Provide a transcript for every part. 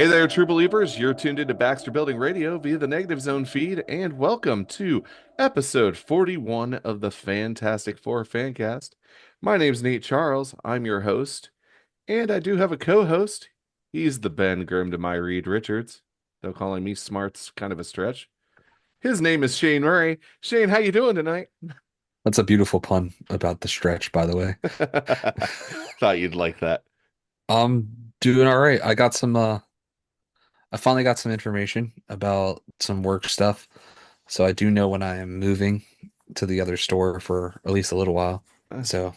Hey there, true believers. You're tuned into Baxter Building Radio via the Negative Zone feed, and welcome to episode 41 of the Fantastic Four Fancast. My name's Nate Charles. I'm your host, and I do have a co-host. He's the Ben Grimm to my Reed Richards, though calling me smart's kind of a stretch. His name is Shane Murray. Shane, how you doing tonight? That's a beautiful pun about the stretch, by the way. Thought you'd like that. I'm doing all right. I finally got some information about some work stuff. So I do know when I am moving to the other store for at least a little while. Uh, So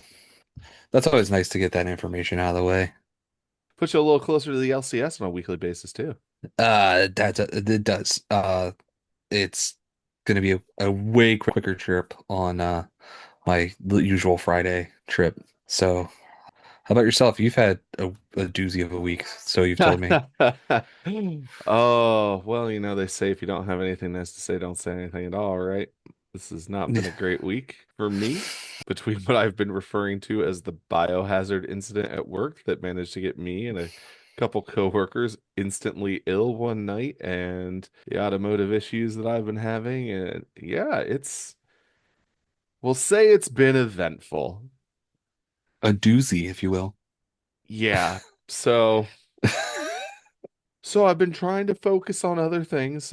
that's always nice to get that information out of the way. Put you a little closer to the LCS on a weekly basis too. It does. It's gonna be a way quicker trip on my usual Friday trip. So how about yourself? You've had a doozy of a week, so you've told me. Oh, well, they say if you don't have anything nice to say, don't say anything at all, right? This has not been a great week for me between what I've been referring to as the biohazard incident at work that managed to get me and a couple coworkers instantly ill one night and the automotive issues that I've been having. And yeah, we'll say it's been eventful. A doozy, if you will. Yeah. So, so I've been trying to focus on other things.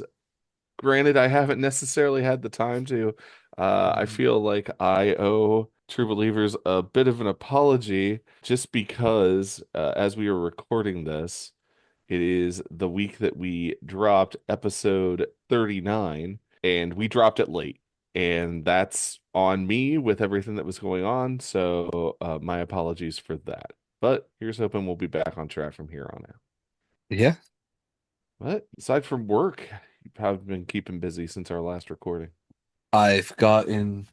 Granted, I haven't necessarily had the time to. I feel like I owe True Believers a bit of an apology just because, as we were recording this, it is the week that we dropped episode 39, and we dropped it late. And that's on me with everything that was going on. So, my apologies for that. But here's hoping we'll be back on track from here on out. Yeah, But aside from work, you have been keeping busy since our last recording. I've gotten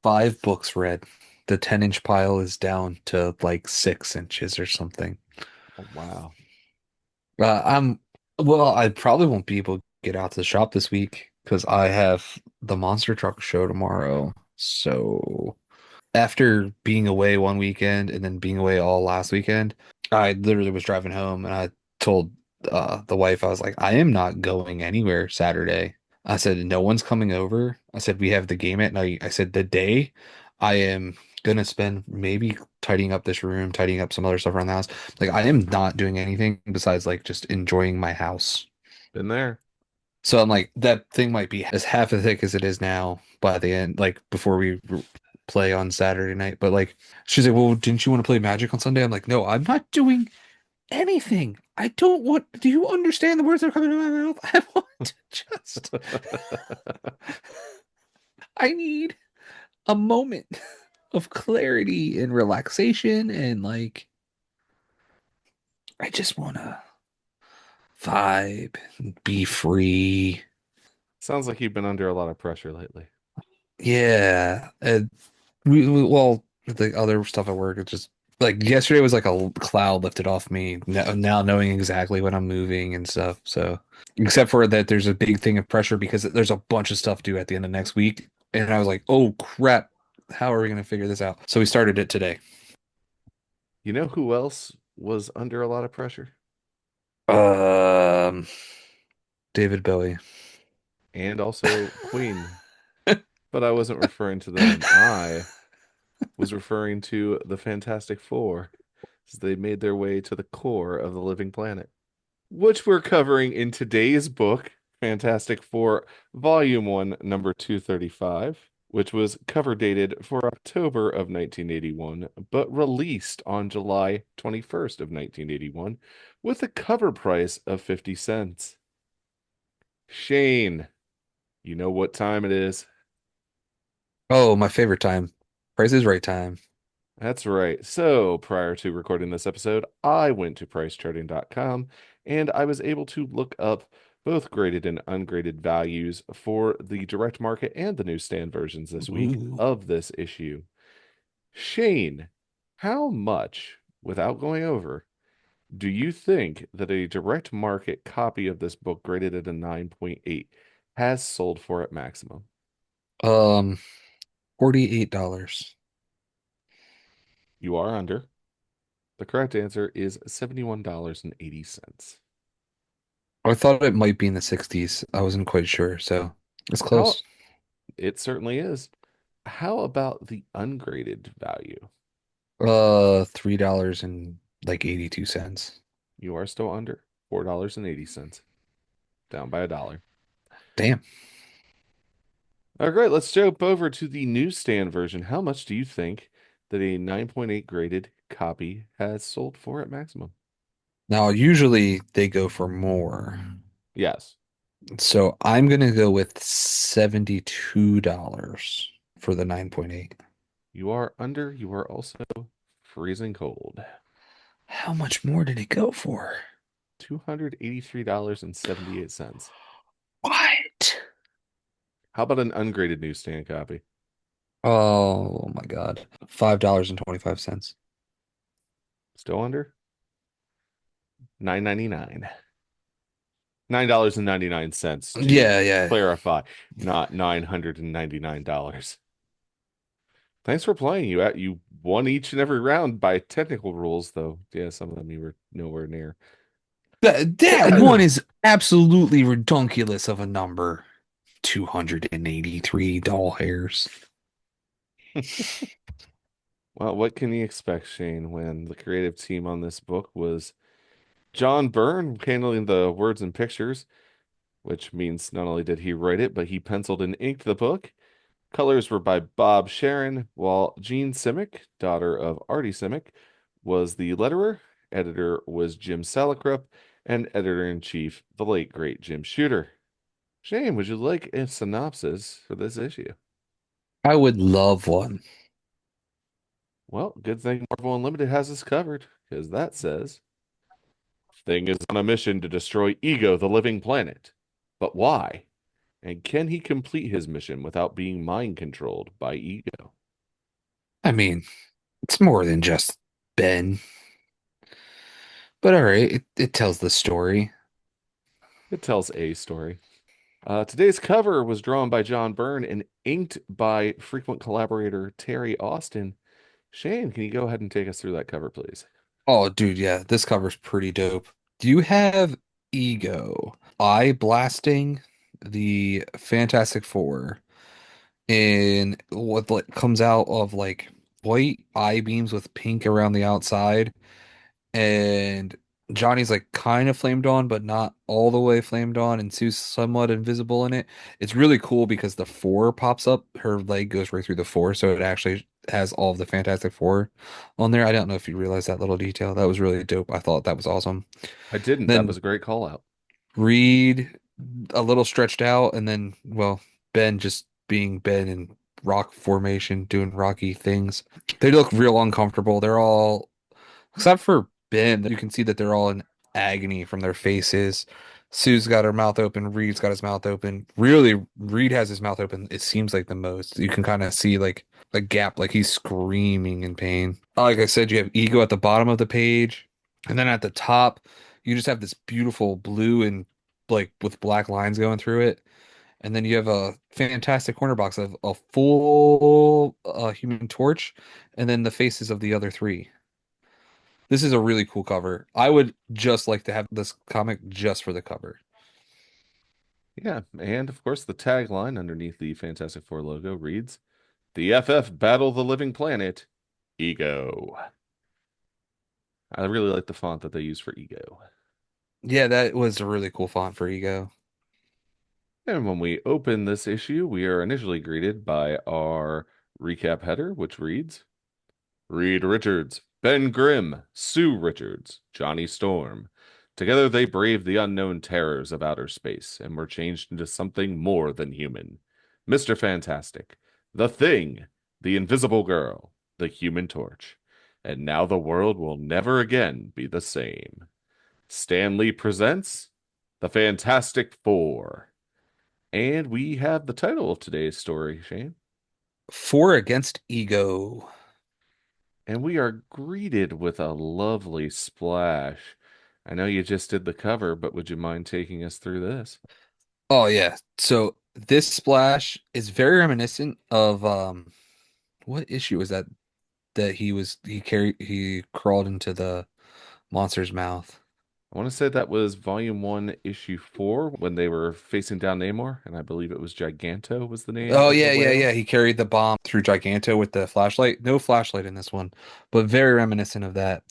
5 books read. The 10-inch pile is down to like 6 inches or something. Oh, wow. I'm well, I probably won't be able to get out to the shop this week because I have the monster truck show tomorrow. So after being away one weekend and then being away all last weekend, I literally was driving home and I told the wife, I was like, I am not going anywhere Saturday. I said, no one's coming over. I said, we have the game at night. I said, the day I am gonna spend maybe tidying up this room, tidying up some other stuff around the house. Like, I am not doing anything besides like just enjoying my house. Been there. So I'm like, that thing might be as half as thick as it is now by the end, like before we play on Saturday night. But like, she's like, well, didn't you want to play Magic on Sunday? I'm like, no, I'm not doing anything. I don't want, do you understand the words that are coming out of my mouth? I want to just, I need a moment of clarity and relaxation. And like, I just want to vibe, be free. Sounds like you've been under a lot of pressure lately. Yeah. Well, the other stuff at work, it's just like yesterday was like a cloud lifted off me. Now knowing exactly when I'm moving and stuff. So, except for that, there's a big thing of pressure because there's a bunch of stuff due at the end of next week. And I was like, oh crap, how are we going to figure this out? So, we started it today. You know who else was under a lot of pressure? Um, David Bowie. And also Queen. But I wasn't referring to them. I was referring to the Fantastic Four as they made their way to the core of the living planet, which we're covering in today's book, Fantastic Four, Volume 1, number 235, which was cover dated for October of 1981, but released on July 21st of 1981 with a cover price of 50 cents. Shane, you know what time it is. Oh, my favorite time. Price is Right time. That's right. So, prior to recording this episode, I went to pricecharting.com and I was able to look up both graded and ungraded values for the direct market and the newsstand versions this week Ooh. of this issue. Shane, how much, without going over, do you think that a direct market copy of this book graded at a 9.8 has sold for at maximum? Um, $48. You are under. The correct answer is $71.80. I thought it might be in the 60s. I wasn't quite sure, so it's How close. it certainly is. How about the ungraded value? $3 and like 82 cents. You are still under $4.80, down by a dollar. Damn. All right, great. Let's jump over to the newsstand version. How much do you think that a 9.8 graded copy has sold for at maximum? Now, usually they go for more. Yes, So I'm gonna go with $72 for the 9.8. you are under. You are also freezing cold. How much more did it go for? $283.78. What? How about an ungraded newsstand copy? Oh my God. $5.25. Still under? 9.99. $9.99 to Yeah, yeah. clarify, not $999. Thanks for playing. You won each and every round by technical rules, though. Yeah, some of them you were nowhere near. That one is absolutely redonkulous of a number. 283 doll hairs. Well, what can you expect, Shane, when the creative team on this book was John Byrne handling the words and pictures, which means not only did he write it, but he penciled and inked the book. Colors were by Bob Sharon, while Jean Simic, daughter of Artie Simic, was the letterer. Editor was Jim Salicrup, and editor-in-chief, the late great Jim Shooter. Shane, would you like a synopsis for this issue? I would love one. Well, good thing Marvel Unlimited has us covered, because that says Thing is on a mission to destroy Ego, the living planet. But why? And can he complete his mission without being mind controlled by Ego? I mean, it's more than just Ben. But all right, it tells the story. It tells a story. Today's cover was drawn by John Byrne and inked by frequent collaborator Terry Austin. Shane, can you go ahead and take us through that cover, please? Oh, dude, yeah, this cover's pretty dope. Do you have Ego eye blasting the Fantastic Four in what like comes out of like white eye beams with pink around the outside? And Johnny's like kind of flamed on, but not all the way flamed on, and Sue's somewhat invisible in it. It's really cool because the four pops up, her leg goes right through the four, so it actually has all of the Fantastic Four on there. I don't know if you realize that little detail. That was really dope. I thought that was awesome. I didn't. That Then was a great call out. Reed a little stretched out, and then well, Ben just being Ben in rock formation, doing rocky things. They look real uncomfortable. They're all except for Ben, you can see that they're all in agony from their faces. Sue's got her mouth open. Reed's got his mouth open. Really, Reed has his mouth open. It seems like the most. You can kind of see like a gap, like he's screaming in pain. Like I said, you have Ego at the bottom of the page, and then at the top, you just have this beautiful blue and like with black lines going through it. And then you have a fantastic corner box of a full Human Torch, and then the faces of the other three. This is a really cool cover. I would just like to have this comic just for the cover. Yeah, and of course, the tagline underneath the Fantastic Four logo reads, "The FF battle the living planet, Ego." I really like the font that they use for Ego. Yeah, that was a really cool font for Ego. And when we open this issue, we are initially greeted by our recap header, which reads, Reed Richards, Ben Grimm, Sue Richards, Johnny Storm. Together they braved the unknown terrors of outer space and were changed into something more than human. Mr. Fantastic, the Thing, the Invisible Girl, the Human Torch. And now the world will never again be the same. Stan Lee presents The Fantastic Four. And we have the title of today's story, Shane. Four against Ego. And we are greeted with a lovely splash. I know you just did the cover, but would you mind taking us through this? Oh yeah. So this splash is very reminiscent of what issue was that he crawled into the monster's mouth. I want to say that was Volume 1, Issue 4, when they were facing down Namor, and I believe it was Giganto was the name Oh of the yeah, yeah, whale. yeah. He carried the bomb through Giganto with the flashlight. No flashlight in this one, but very reminiscent of that.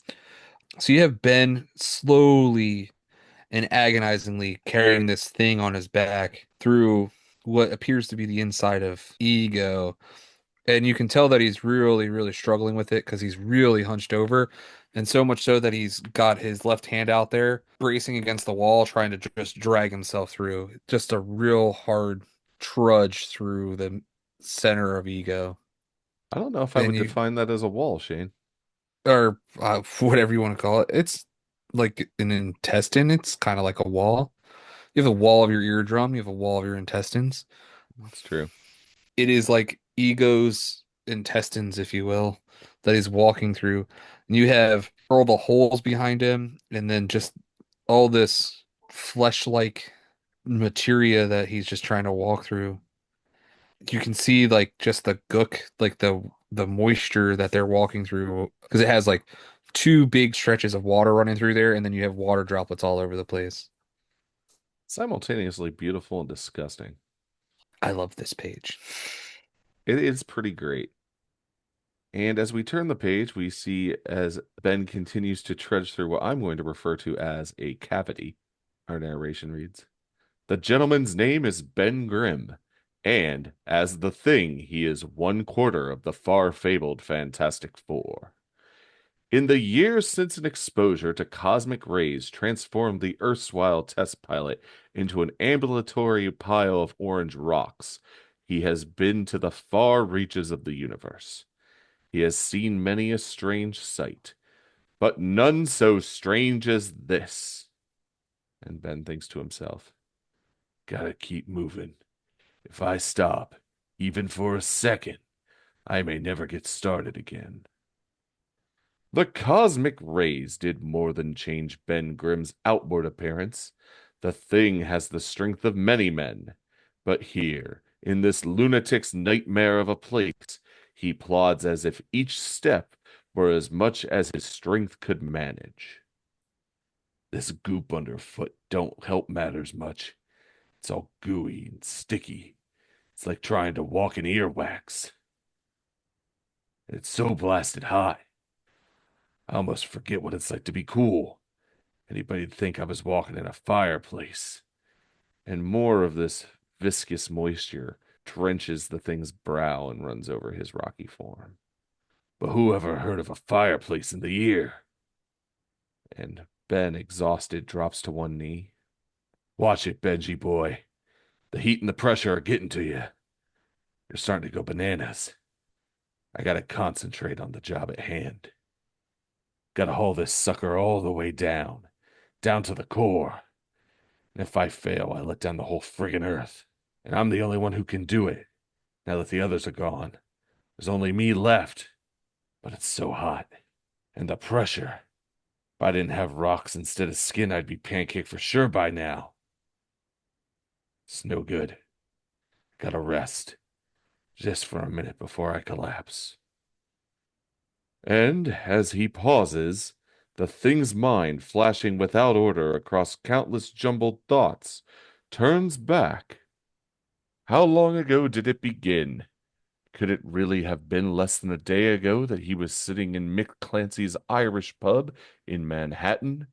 So you have Ben slowly and agonizingly carrying this thing on his back through what appears to be the inside of Ego. And you can tell that he's really, really struggling with it because he's really hunched over. And so much so that he's got his left hand out there, bracing against the wall, trying to just drag himself through. Just a real hard trudge through the center of Ego. I don't know if I And would you, define that as a wall, Shane. or whatever you want to call it, it's like an intestine. It's kind of like a wall. You have a wall of your eardrum, you have a wall of your intestines. That's true. It is like Ego's intestines, if you will, that he's walking through. And you have all the holes behind him, and then just all this flesh-like materia that he's just trying to walk through. You can see like just the gook, like the moisture that they're walking through, because it has like two big stretches of water running through there, and then you have water droplets all over the place. Simultaneously beautiful and disgusting. I love this page. It is pretty great. And as we turn the page, we see as Ben continues to trudge through what I'm going to refer to as a cavity. Our narration reads, "The gentleman's name is Ben Grimm, and as the Thing, he is 1/4 of the far-fabled Fantastic Four. In the years since an exposure to cosmic rays transformed the erstwhile test pilot into an ambulatory pile of orange rocks, he has been to the far reaches of the universe. He has seen many a strange sight, but none so strange as this." And Ben thinks to himself, "Gotta keep moving. If I stop, even for a second, I may never get started again." The cosmic rays did more than change Ben Grimm's outward appearance. The Thing has the strength of many men, but here, in this lunatic's nightmare of a place, he plods as if each step were as much as his strength could manage. This goop underfoot don't help matters much. It's all gooey and sticky. It's like trying to walk in earwax. And it's so blasted high. I almost forget what it's like to be cool. Anybody'd think I was walking in a fireplace. And more of this viscous moisture drenches the Thing's brow and runs over his rocky form. But who ever heard of a fireplace in the ear? And Ben, exhausted, drops to one knee. "Watch it, Benji boy. The heat and the pressure are getting to you. You're starting to go bananas. I gotta concentrate on the job at hand. Gotta haul this sucker all the way down, down to the core. And if I fail, I let down the whole friggin' earth. And I'm the only one who can do it. Now that the others are gone, there's only me left. But it's so hot. And the pressure. If I didn't have rocks instead of skin, I'd be pancaked for sure by now. It's no good. Gotta rest. Just for a minute before I collapse." And as he pauses, the Thing's mind, flashing without order across countless jumbled thoughts, turns back. How long ago did it begin? Could it really have been less than a day ago that he was sitting in Mick Clancy's Irish pub in Manhattan?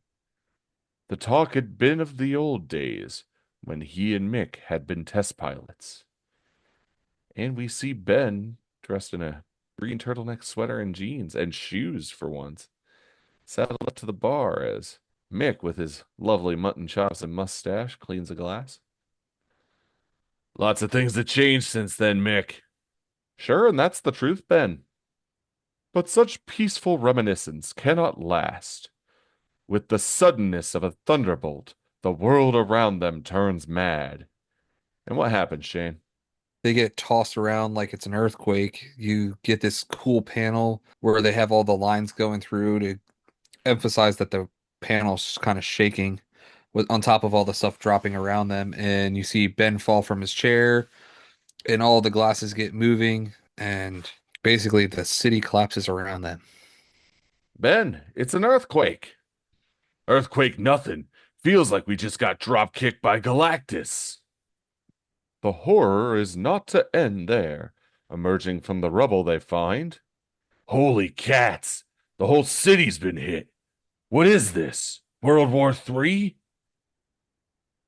The talk had been of the old days when he and Mick had been test pilots. And we see Ben dressed in a green turtleneck sweater and jeans and shoes for once, saddled up to the bar as Mick, with his lovely mutton chops and mustache, cleans a glass. "Lots of things have changed since then, Mick." "Sure, and that's the truth, Ben. But such peaceful reminiscence cannot last. With the suddenness of a thunderbolt, the world around them turns mad." And what happens, Shane? They get tossed around like it's an earthquake. You get this cool panel where they have all the lines going through to emphasize that the panel's kind of shaking with on top of all the stuff dropping around them. And you see Ben fall from his chair, and all the glasses get moving, and basically the city collapses around them. "Ben, it's an earthquake." Earthquake nothing. Feels like we just got drop kicked by Galactus. The horror is not to end there. Emerging from the rubble they find. Holy cats! The whole city's been hit. What is this? World War III?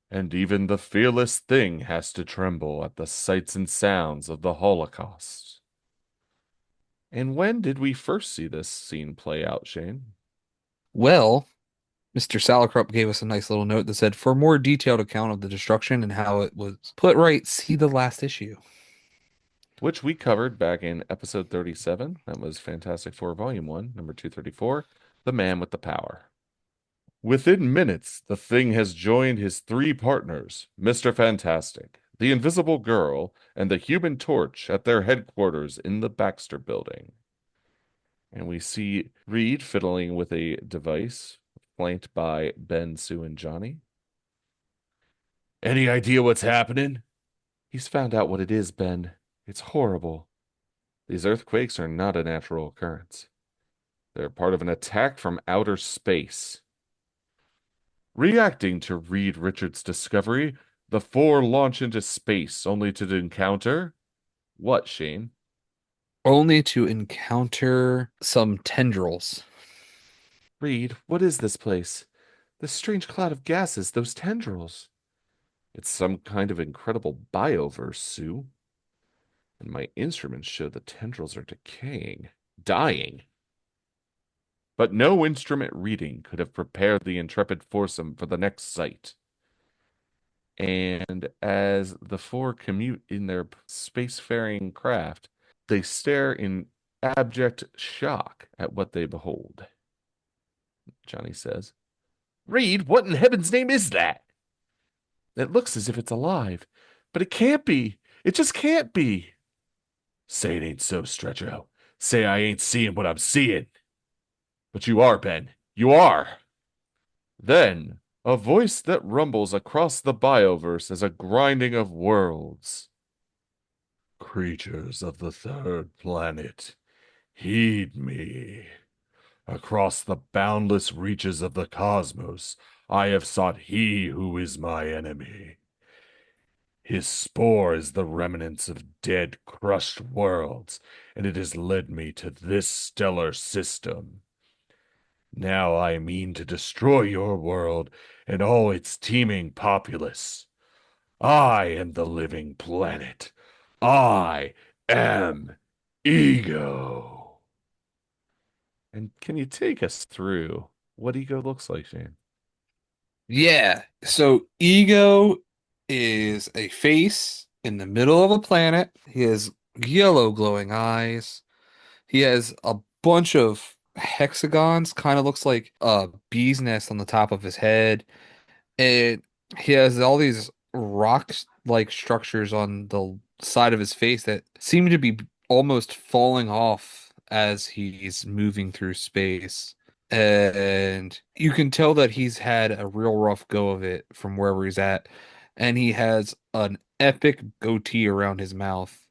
And even the fearless thing has to tremble at the sights and sounds of the Holocaust. And when did we first see this scene play out, Shane? Well, Mr. Salicrup gave us a nice little note that said, for a more detailed account of the destruction and how it was put right, see the last issue. Which we covered back in episode 37. That was Fantastic Four, Volume 1, number 234, The Man with the Power. Within minutes, the Thing has joined his three partners, Mr. Fantastic, the Invisible Girl, and the Human Torch at their headquarters in the Baxter Building. And we see Reed fiddling with a device flanked by Ben, Sue, and Johnny. Any idea what's happening? He's found out what it is, Ben. It's horrible. These earthquakes are not a natural occurrence. They're part of an attack from outer space. Reacting to Reed Richards' discovery, the four launch into space only to encounter what, Shane? Only to encounter some tendrils. Reed, what is this place? This strange cloud of gases, those tendrils. It's some kind of incredible bioverse, Sue. And my instruments show the tendrils are decaying, dying. But no instrument reading could have prepared the intrepid foursome for the next sight. And as the four commute in their spacefaring craft, they stare in abject shock at what they behold. Johnny says, Reed, what in heaven's name is that? It looks as if it's alive, but it can't be. It just can't be. Say it ain't so, Stretcho. Say I ain't seeing what I'm seeing. But you are, Ben. You are. Then, a voice that rumbles across the bioverse as a grinding of worlds. Creatures of the third planet, heed me. Across the boundless reaches of the cosmos, I have sought he who is my enemy. His spore is the remnants of dead, crushed worlds, and it has led me to this stellar system. Now I mean to destroy your world and all its teeming populace. I am the living planet. I am Ego. And can you take us through what ego looks like, Shane? Yeah. So Ego is a face in the middle of a planet. He has yellow glowing eyes. He has a bunch of hexagons, kind of looks like a bee's nest on the top of his head. And he has all these rock-like structures on the side of his face that seem to be almost falling off as he's moving through space. And you can tell that he's had a real rough go of it from wherever he's at. And he has an epic goatee around his mouth.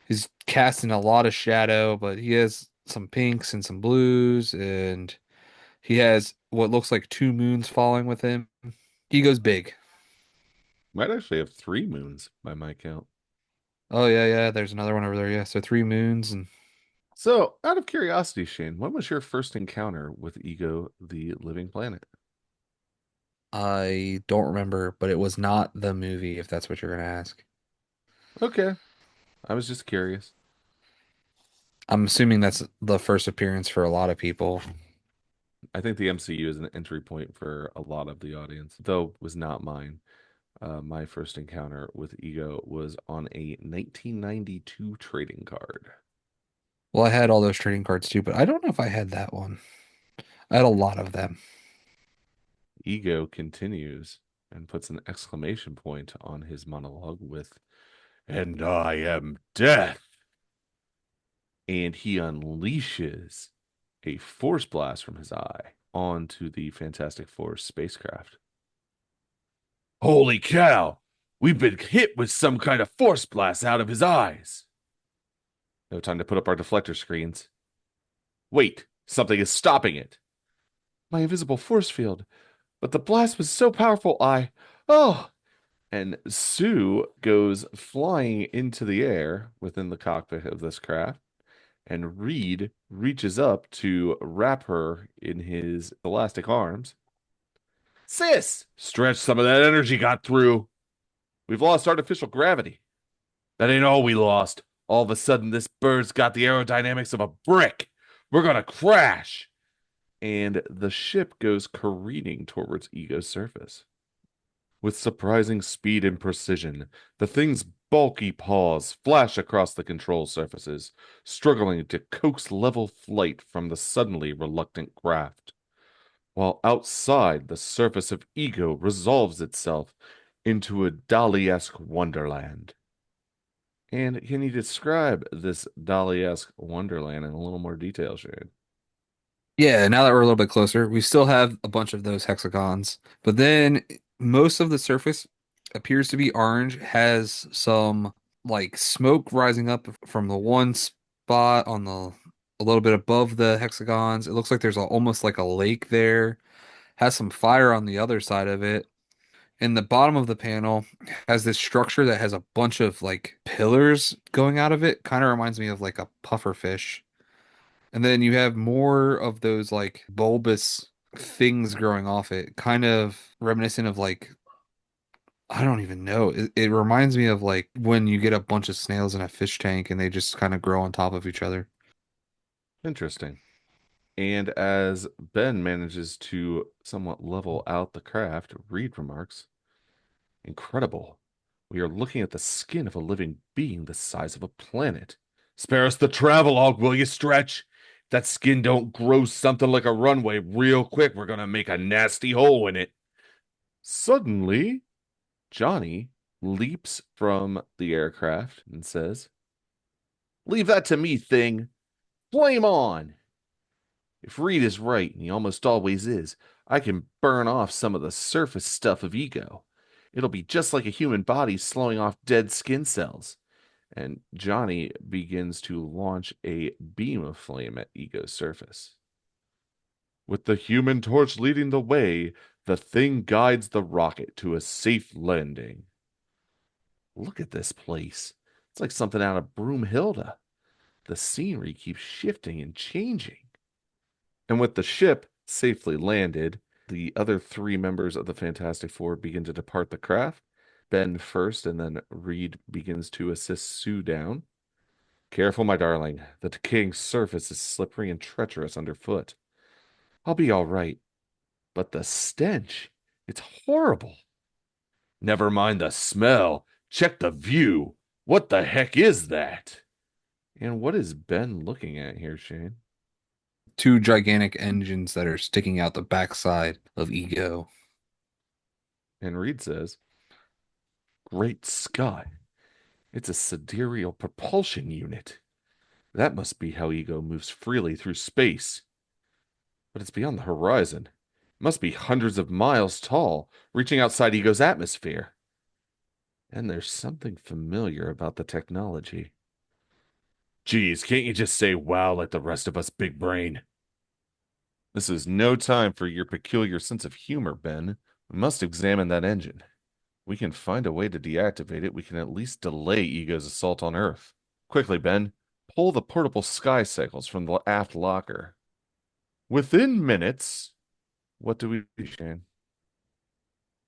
He's casting a lot of shadow, but he has some pinks and some blues, and he has what looks like two moons falling with him. He goes big. Might actually have three moons by my count. Oh yeah, yeah. There's another one over there. Yeah, so three moons, and So, out of curiosity, Shane, when was your first encounter with Ego, the living planet? I don't remember, but it was not the movie, if that's what you're gonna ask. Okay, I was just curious. I'm assuming that's the first appearance for a lot of people. I think the MCU is an entry point for a lot of the audience, though was not mine. My first encounter with Ego was on a 1992 trading card. Well, I had all those trading cards too, but I don't know if I had that one. I had a lot of them. Ego continues and puts an exclamation point on his monologue with, And I am death. And he unleashes a force blast from his eye onto the Fantastic Four spacecraft. Holy cow! We've been hit with some kind of force blast out of his eyes. No time to put up our deflector screens. Wait, something is stopping it. my invisible force field, but the blast was so powerful, oh! And Sue goes flying into the air within the cockpit of this craft, and Reed reaches up to wrap her in his elastic arms. Sis! Stretch, some of that energy got through. We've lost artificial gravity. That ain't all we lost. All of a sudden, this bird's got the aerodynamics of a brick. We're gonna crash. And the ship goes careening towards Ego's surface. With surprising speed and precision, the thing's bulky paws flash across the control surfaces, struggling to coax level flight from the suddenly reluctant craft. While outside, the surface of Ego resolves itself into a Dali-esque wonderland. And can you describe this Dali-esque wonderland in a little more detail, Shane? Yeah, now that we're a little bit closer, we still have a bunch of those hexagons, but then most of the surface appears to be orange, has some like smoke rising up from the one spot on the a little bit above the hexagons. It looks like there's almost like a lake there, has some fire on the other side of it. And the bottom of the panel has this structure that has a bunch of like pillars going out of it. Kind of reminds me of like a puffer fish. And then you have more of those like bulbous things growing off it, kind of reminiscent of like, I don't even know. It reminds me of like when you get a bunch of snails in a fish tank and they just kind of grow on top of each other. Interesting. And as Ben manages to somewhat level out the craft, Reed remarks, incredible. We are looking at the skin of a living being the size of a planet. Spare us the travelogue, will you, Stretch? If that skin don't grow something like a runway real quick, we're gonna make a nasty hole in it. Suddenly, Johnny leaps from the aircraft and says, leave that to me, thing. Flame on. If Reed is right, and he almost always is, I can burn off some of the surface stuff of Ego. It'll be just like a human body slowing off dead skin cells. And Johnny begins to launch a beam of flame at Ego's surface. With the human torch leading the way, the thing guides the rocket to a safe landing. Look at this place. It's like something out of Broomhilda. The scenery keeps shifting and changing. And with the ship safely landed, the other three members of the Fantastic Four begin to depart the craft. Ben first, and then Reed begins to assist Sue down. Careful, my darling. The decaying surface is slippery and treacherous underfoot. I'll be all right. But the stench, it's horrible. Never mind the smell. Check the view. What the heck is that? And what is Ben looking at here, Shane? Two gigantic engines that are sticking out the backside of Ego. And Reed says, great Scott. It's a sidereal propulsion unit. That must be how Ego moves freely through space. But it's beyond the horizon. It must be hundreds of miles tall, reaching outside Ego's atmosphere. And there's something familiar about the technology. Geez, can't you just say wow like the rest of us, big brain? This is no time for your peculiar sense of humor, Ben. We must examine that engine. We can find a way to deactivate it. We can at least delay Ego's assault on Earth. Quickly, Ben, pull the portable sky cycles from the aft locker. Within minutes, what do we do, Shane?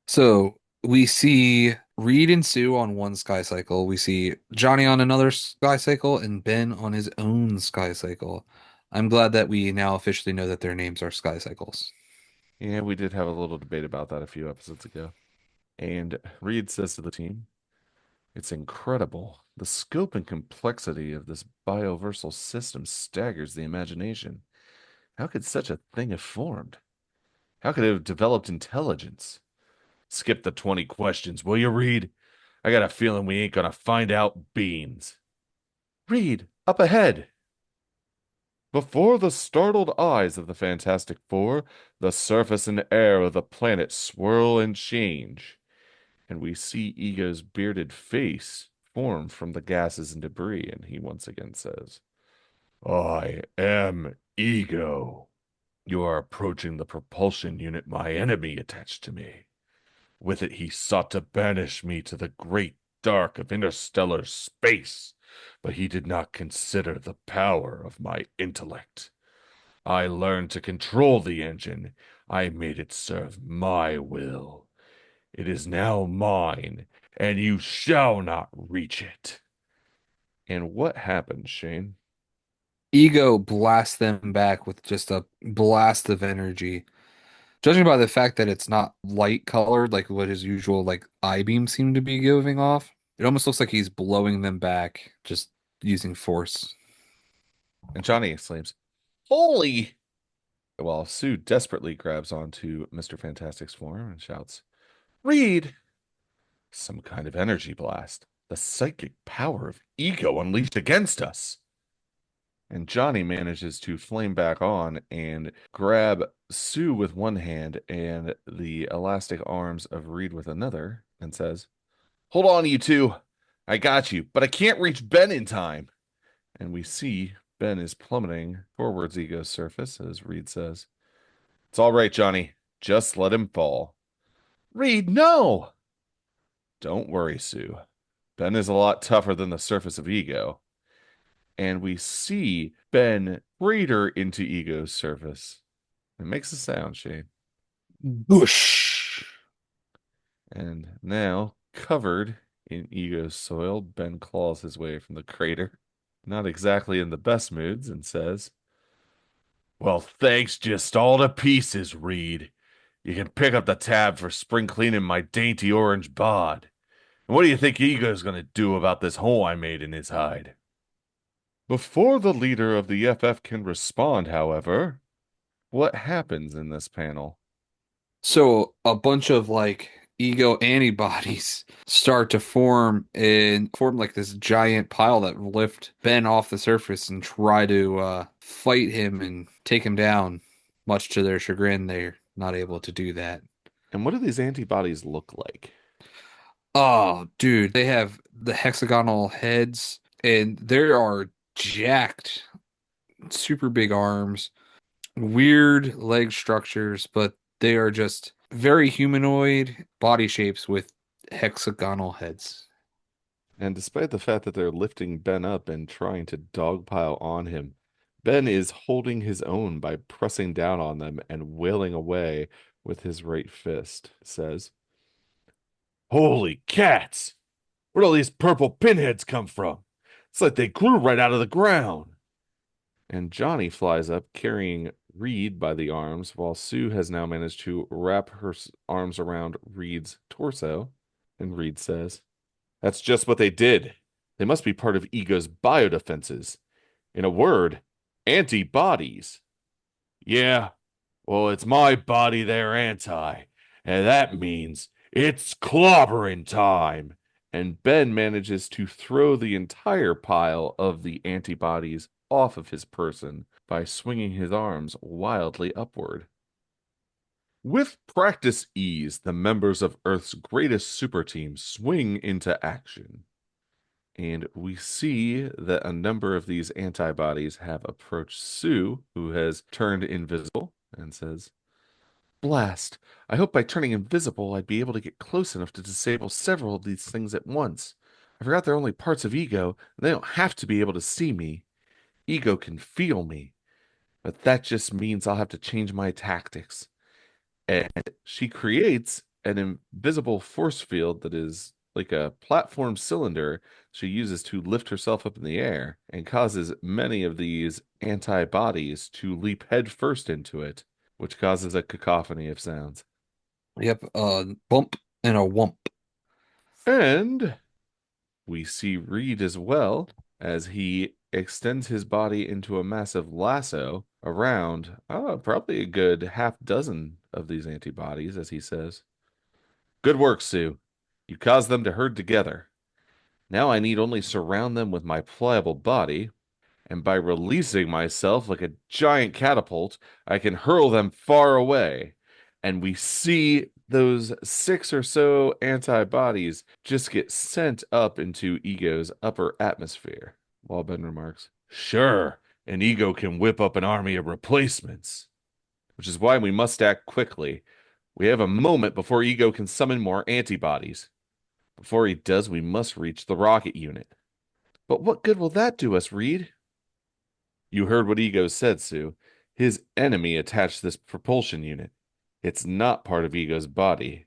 So we see Reed and Sue on one sky cycle. We see Johnny on another sky cycle and Ben on his own sky cycle. I'm glad that we now officially know that their names are sky cycles. Yeah, we did have a little debate about that a few episodes ago. And Reed says to the team, it's incredible. The scope and complexity of this bioversal system staggers the imagination. How could such a thing have formed? How could it have developed intelligence? Skip the 20 questions, will you, Reed? I got a feeling we ain't gonna find out beans. Reed, up ahead! Before the startled eyes of the Fantastic Four, the surface and air of the planet swirl and change, and we see Ego's bearded face form from the gases and debris, and he once again says, I am Ego. You are approaching the propulsion unit my enemy attached to me. With it, he sought to banish me to the great dark of interstellar space, but he did not consider the power of my intellect. I learned to control the engine. I made it serve my will. It is now mine, and you shall not reach it. And what happened, Shane? Ego blasts them back with just a blast of energy. Judging by the fact that it's not light colored like what his usual like eye beams seem to be giving off, it almost looks like he's blowing them back just using force. And Johnny exclaims, Holy! While Sue desperately grabs onto Mr. Fantastic's form and shouts, Reed! Some kind of energy blast. The psychic power of ego unleashed against us. And Johnny manages to flame back on and grab Sue with one hand and the elastic arms of Reed with another and says, Hold on, you two. I got you, but I can't reach Ben in time. And we see Ben is plummeting towards Ego's surface, as Reed says, It's all right, Johnny. Just let him fall. Reed, no! Don't worry, Sue. Ben is a lot tougher than the surface of Ego. And we see Ben crater into Ego's surface. It makes a sound, Shane. Boosh. And now, covered in Ego's soil, Ben claws his way from the crater, not exactly in the best moods, and says, Well, thanks just all to pieces, Reed. You can pick up the tab for spring cleaning my dainty orange bod. And what do you think Ego's going to do about this hole I made in his hide? Before the leader of the FF can respond, however, what happens in this panel? So a bunch of like ego antibodies start to form and form like this giant pile that lift Ben off the surface and try to fight him and take him down. Much to their chagrin, they're not able to do that. And what do these antibodies look like? Oh, dude, they have the hexagonal heads and there are jacked, super big arms, weird leg structures, but they are just very humanoid body shapes with hexagonal heads. And despite the fact that they're lifting Ben up and trying to dogpile on him, Ben is holding his own by pressing down on them and wailing away with his right fist. It says, Holy cats! Where'd all these purple pinheads come from? It's like they grew right out of the ground. And Johnny flies up carrying Reed by the arms, while Sue has now managed to wrap her arms around Reed's torso. And Reed says, That's just what they did. They must be part of Ego's biodefenses. In a word, antibodies. Yeah, well, it's my body they're anti, and that means it's clobbering time. And Ben manages to throw the entire pile of the antibodies off of his person by swinging his arms wildly upward. With practice ease, the members of Earth's greatest super team swing into action. And we see that a number of these antibodies have approached Sue, who has turned invisible, and says, Blast. I hope by turning invisible I'd be able to get close enough to disable several of these things at once. I forgot they're only parts of Ego, and they don't have to be able to see me. Ego can feel me, but that just means I'll have to change my tactics. And she creates an invisible force field that is like a platform cylinder she uses to lift herself up in the air and causes many of these antibodies to leap headfirst into it, which causes a cacophony of sounds. Yep, a bump and a wump. And we see Reed as well as he extends his body into a massive lasso around probably a good half dozen of these antibodies, as he says, Good work, Sue. You caused them to herd together. Now I need only surround them with my pliable body, and by releasing myself like a giant catapult, I can hurl them far away. And we see those six or so antibodies just get sent up into Ego's upper atmosphere. While Ben remarks, Sure, an Ego can whip up an army of replacements. which is why we must act quickly. We have a moment before Ego can summon more antibodies. Before he does, we must reach the rocket unit. But what good will that do us, Reed? You heard what Ego said, Sue. His enemy attached this propulsion unit. It's not part of Ego's body.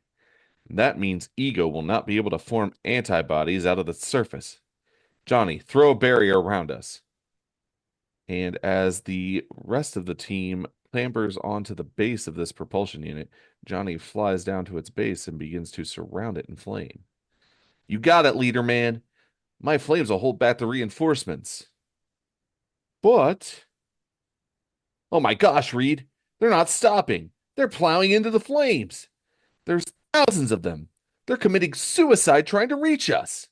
That means Ego will not be able to form antibodies out of the surface. Johnny, throw a barrier around us. And as the rest of the team clambers onto the base of this propulsion unit, Johnny flies down to its base and begins to surround it in flame. You got it, leader man. My flames will hold back the reinforcements. But, oh my gosh, Reed, they're not stopping. They're plowing into the flames. There's thousands of them. They're committing suicide trying to reach us.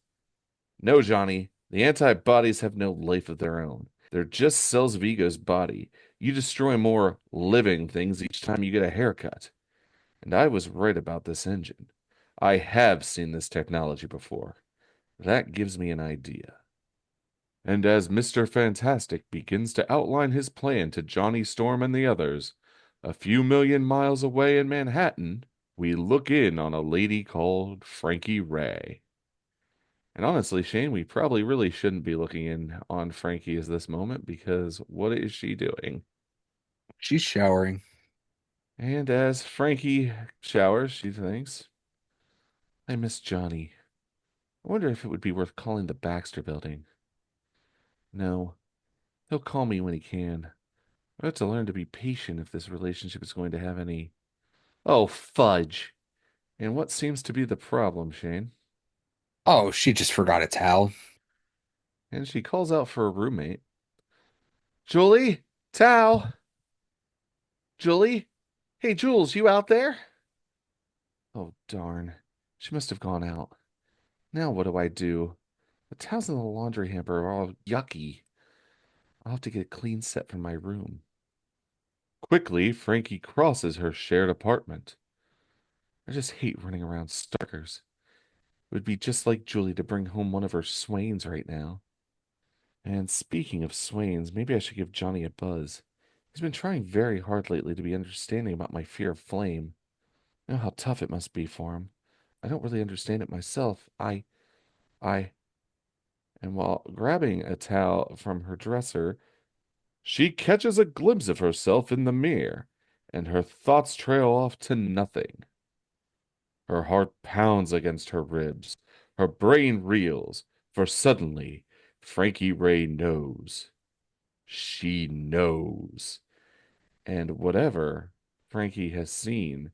No, Johnny, the antibodies have no life of their own. They're just cells of Ego's body. You destroy more living things each time you get a haircut. And I was right about this engine. I have seen this technology before. That gives me an idea. And as Mr. Fantastic begins to outline his plan to Johnny Storm and the others, a few million miles away in Manhattan, we look in on a lady called Frankie Ray. And honestly, Shane, we probably really shouldn't be looking in on Frankie at this moment because what is she doing? She's showering. And as Frankie showers, she thinks, I miss Johnny. I wonder if it would be worth calling the Baxter Building. No, he'll call me when he can. I have to learn to be patient if this relationship is going to have any. Oh, fudge. And what seems to be the problem, Shane? Oh, she just forgot a towel. And she calls out for a roommate. Julie? Tao? Julie? Hey, Jules, you out there? Oh, darn. She must have gone out. Now what do I do? The towels in the laundry hamper are all yucky. I'll have to get a clean set from my room. Quickly, Frankie crosses her shared apartment. I just hate running around Starkers. It would be just like Julie to bring home one of her swains right now. And speaking of swains, maybe I should give Johnny a buzz. He's been trying very hard lately to be understanding about my fear of flame. I know how tough it must be for him. I don't really understand it myself. I, and while grabbing a towel from her dresser, she catches a glimpse of herself in the mirror, and her thoughts trail off to nothing. Her heart pounds against her ribs. Her brain reels, for suddenly Frankie Ray knows. She knows. And whatever Frankie has seen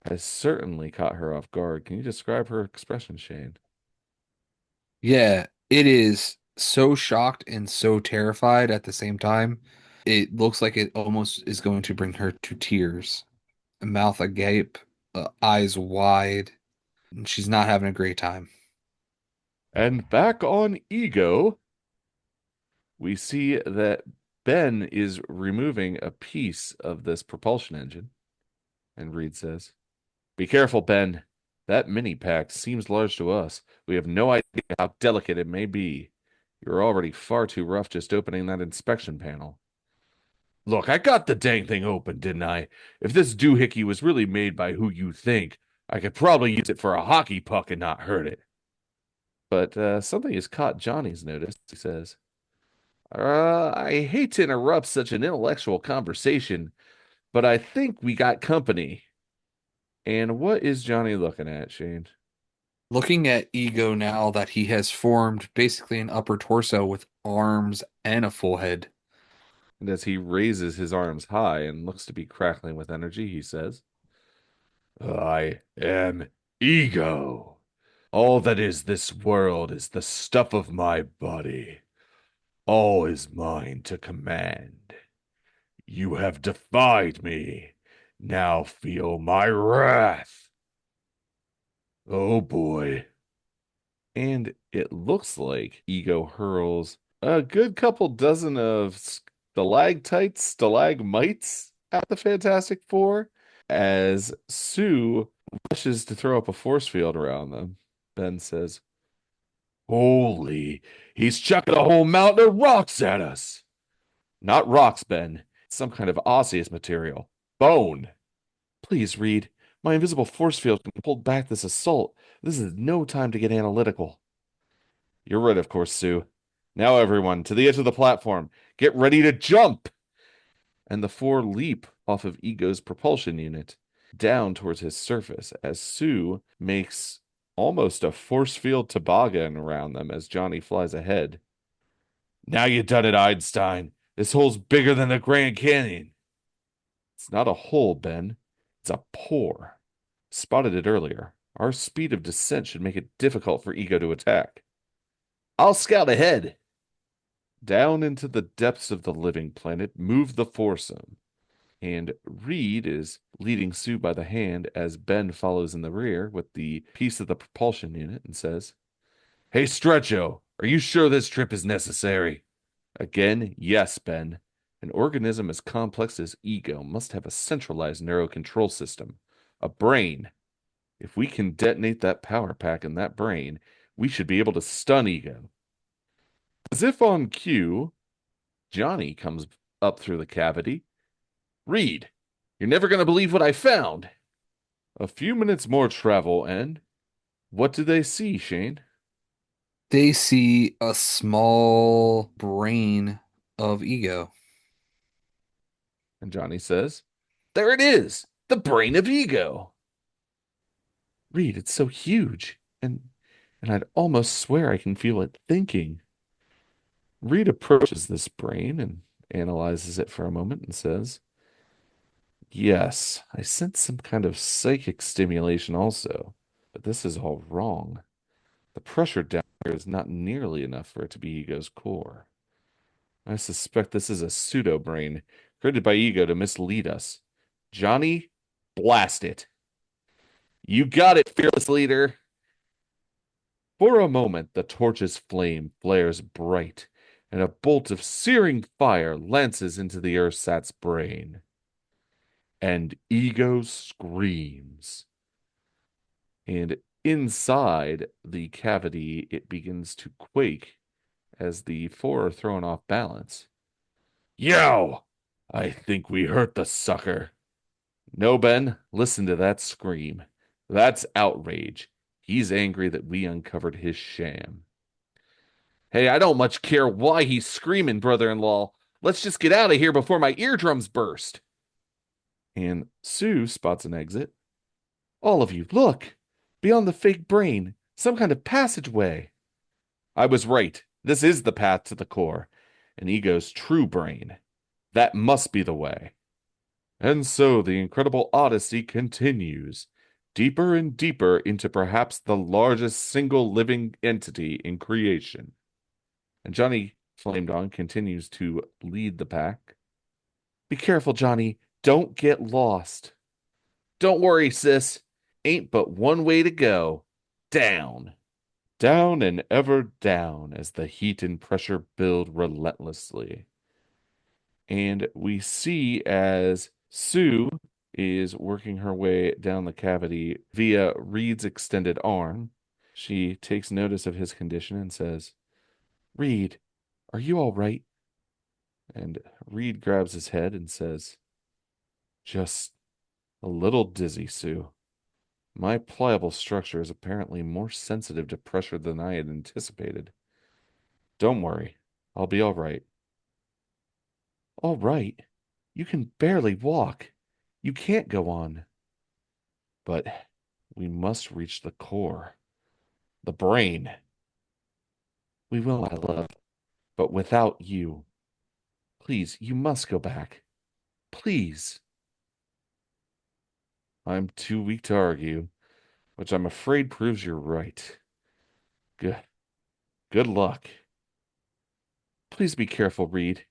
has certainly caught her off guard. Can you describe her expression, Shane? Yeah, it is so shocked and so terrified at the same time. It looks like it almost is going to bring her to tears. Mouth agape, eyes wide. She's not having a great time. And back on Ego, we see that Ben is removing a piece of this propulsion engine. And Reed says, be careful, Ben. That mini pack seems large to us. We have no idea how delicate it may be. You're already far too rough just opening that inspection panel. Look, I got the dang thing open, didn't I? If this doohickey was really made by who you think, I could probably use it for a hockey puck and not hurt it. But something has caught Johnny's notice, he says. I hate to interrupt such an intellectual conversation, but I think we got company. And what is Johnny looking at, Shane? Looking at Ego now that he has formed basically an upper torso with arms and a full head. And as he raises his arms high and looks to be crackling with energy, he says, I am ego. All that is this world is the stuff of my body. All is mine to command. You have defied me. Now feel my wrath. Oh boy. And it looks like Ego hurls a good couple dozen of stalactites, stalagmites at the Fantastic Four as Sue rushes to throw up a force field around them. Ben says, holy, he's chucking a whole mountain of rocks at us. Not rocks, Ben. It's some kind of osseous material. Bone. Please, Reed. My invisible force field can hold back this assault. This is no time to get analytical. You're right, of course, Sue. Now, everyone, to the edge of the platform. Get ready to jump! And the four leap off of Ego's propulsion unit down towards his surface as Sue makes almost a force field toboggan around them as Johnny flies ahead. Now you done it, Einstein. This hole's bigger than the Grand Canyon. It's not a hole, Ben. It's a pore. Spotted it earlier. Our speed of descent should make it difficult for Ego to attack. I'll scout ahead. Down into the depths of the living planet move the foursome, and Reed is leading Sue by the hand as Ben follows in the rear with the piece of the propulsion unit and says, Hey, Stretcho, are you sure this trip is necessary? Again, yes, Ben. An organism as complex as Ego must have a centralized neurocontrol system, a brain. If we can detonate that power pack in that brain, we should be able to stun Ego. As if on cue, Johnny comes up through the cavity. Reed, you're never going to believe what I found. A few minutes more travel, and what do they see, Shane? They see a small brain of Ego. And Johnny says, There it is, the brain of Ego. Reed, it's so huge, and I'd almost swear I can feel it thinking. Reed approaches this brain and analyzes it for a moment and says, Yes, I sense some kind of psychic stimulation also, but this is all wrong. The pressure down here is not nearly enough for it to be Ego's core. I suspect this is a pseudo brain created by Ego to mislead us. Johnny, blast it. You got it, fearless leader. For a moment, the torch's flame flares bright, and a bolt of searing fire lances into the ersatz brain. And Ego screams. And inside the cavity, it begins to quake as the four are thrown off balance. Yo! I think we hurt the sucker. No, Ben, listen to that scream. That's outrage. He's angry that we uncovered his sham. Hey, I don't much care why he's screaming, brother-in-law. Let's just get out of here before my eardrums burst. And Sue spots an exit. All of you, look! Beyond the fake brain, some kind of passageway. I was right. This is the path to the core, an Ego's true brain. That must be the way. And so the incredible odyssey continues, deeper and deeper into perhaps the largest single living entity in creation. And Johnny Flamed On continues to lead the pack. Be careful, Johnny. Don't get lost. Don't worry, sis. Ain't but one way to go. Down. Down and ever down as the heat and pressure build relentlessly. And we see as Sue is working her way down the cavity via Reed's extended arm. She takes notice of his condition and says, Reed, are you all right? And Reed grabs his head and says, Just a little dizzy, Sue. My pliable structure is apparently more sensitive to pressure than I had anticipated. Don't worry, I'll be all right. All right? You can barely walk. You can't go on. But we must reach the core, the brain. We will, my love, but without you. Please, you must go back. Please. I'm too weak to argue, which I'm afraid proves you're right. Good. Good luck. Please be careful, Reed.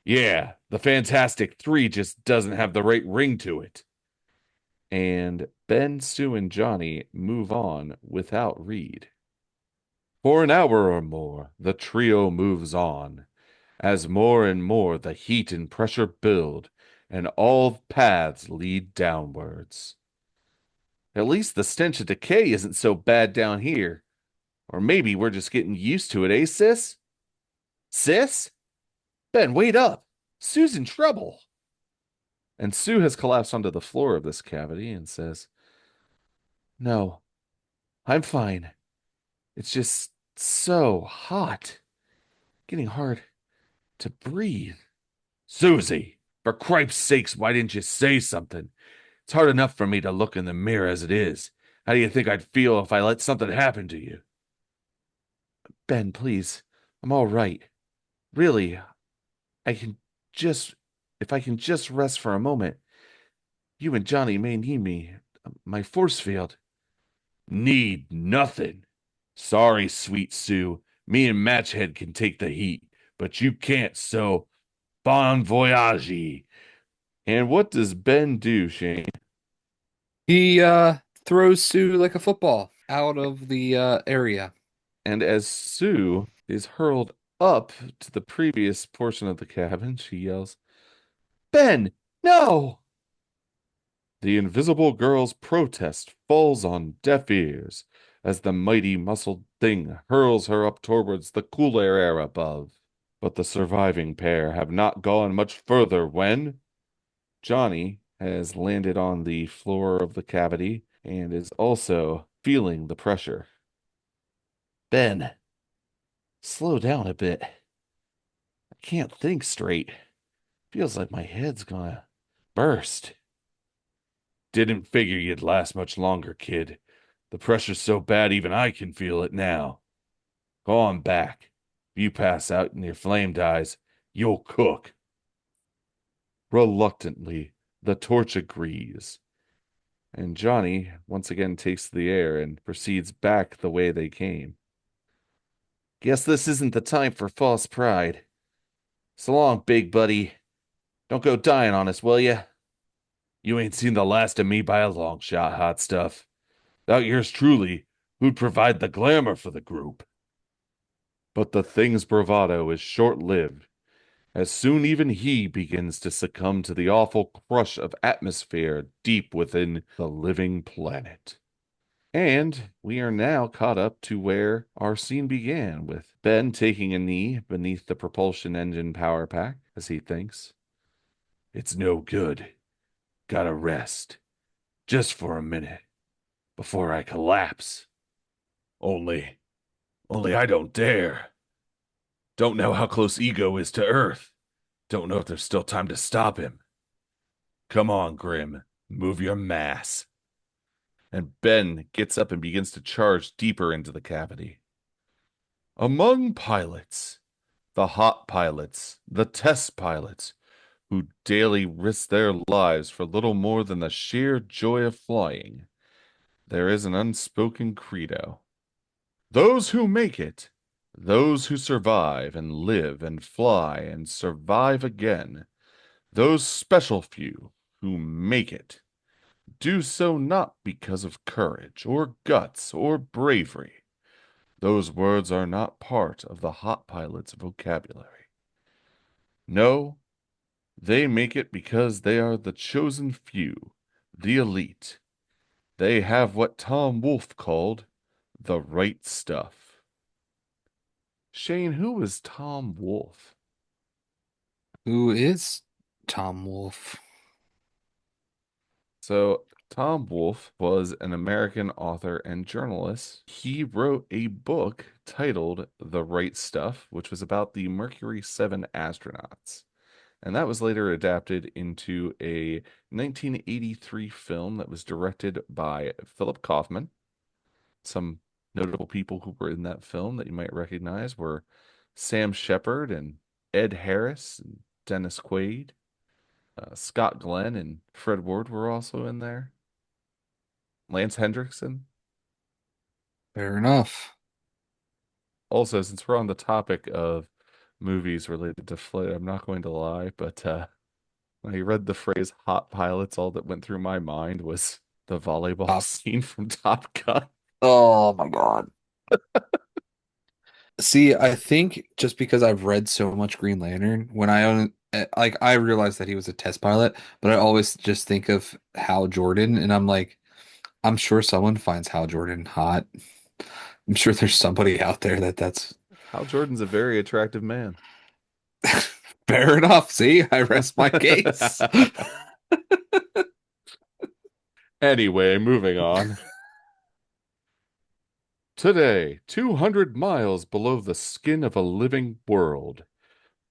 Yeah, the Fantastic Three just doesn't have the right ring to it. And Ben, Sue, and Johnny move on without Reed. For an hour or more, the trio moves on, as more and more the heat and pressure build, and all paths lead downwards. At least the stench of decay isn't so bad down here. Or maybe we're just getting used to it, eh, sis? Sis? Ben, wait up. Sue's in trouble. And Sue has collapsed onto the floor of this cavity and says, "No, I'm fine. It's just so hot, getting hard to breathe." "Susie, for Christ's sakes, why didn't you say something? It's hard enough for me to look in the mirror as it is. How do you think I'd feel if I let something happen to you?" "Ben, please. I'm all right. Really, I can just, if I can just rest for a moment. You and Johnny may need me. My force field." "Need nothing. Sorry, sweet Sue. Me and Matchhead can take the heat, but you can't, so bon voyage." And what does Ben do, Shane? He throws Sue like a football out of the area. And as Sue is hurled up to the previous portion of the cabin, she yells, "Ben, no!" The invisible girl's protest falls on deaf ears as the mighty muscled thing hurls her up towards the cooler air above. But the surviving pair have not gone much further when Johnny has landed on the floor of the cavity and is also feeling the pressure. "Ben, slow down a bit. I can't think straight. Feels like my head's gonna burst." "Didn't figure you'd last much longer, kid. The pressure's so bad even I can feel it now. Go on back. If you pass out and your flame dies, you'll cook." Reluctantly, the torch agrees, and Johnny once again takes the air and proceeds back the way they came. "Guess this isn't the time for false pride. So long, big buddy. Don't go dying on us, will ya?" "You ain't seen the last of me by a long shot, hot stuff. Without yours truly, who'd provide the glamour for the group?" But the thing's bravado is short-lived, as soon even he begins to succumb to the awful crush of atmosphere deep within the living planet. And we are now caught up to where our scene began, with Ben taking a knee beneath the propulsion engine power pack as he thinks, "It's no good. Gotta rest. Just for a minute. Before I collapse. Only, only I don't dare. Don't know how close Ego is to Earth. Don't know if there's still time to stop him. Come on, Grimm. Move your mass." And Ben gets up and begins to charge deeper into the cavity. Among pilots, the hot pilots, the test pilots, who daily risk their lives for little more than the sheer joy of flying, there is an unspoken credo. Those who make it, those who survive and live and fly and survive again, those special few who make it, do so not because of courage or guts or bravery. Those words are not part of the hot pilot's vocabulary. No, they make it because they are the chosen few, the elite. They have what Tom Wolfe called the right stuff. Shane, who is Tom Wolfe? Who is Tom Wolfe? So, Tom Wolfe was an American author and journalist. He wrote a book titled The Right Stuff, which was about the Mercury 7 astronauts. And that was later adapted into a 1983 film that was directed by Philip Kaufman. Some notable people who were in that film that you might recognize were Sam Shepard and Ed Harris and Dennis Quaid. Scott Glenn and Fred Ward were also in there. Lance Hendrickson. Fair enough. Also, since we're on the topic of movies related to flight, I'm not going to lie, but when I read the phrase hot pilots, all that went through my mind was the volleyball Top. scene from Top Gun. Oh my God. See, I think just because I've read so much Green Lantern, when I own like I realized that he was a test pilot, but I always just think of Hal Jordan, and I'm like, I'm sure someone finds Hal Jordan hot. I'm sure there's somebody out there that's Hal Jordan's a very attractive man. fair enough. See, I rest my case. Anyway, moving on. Today, 200 miles below the skin of a living world,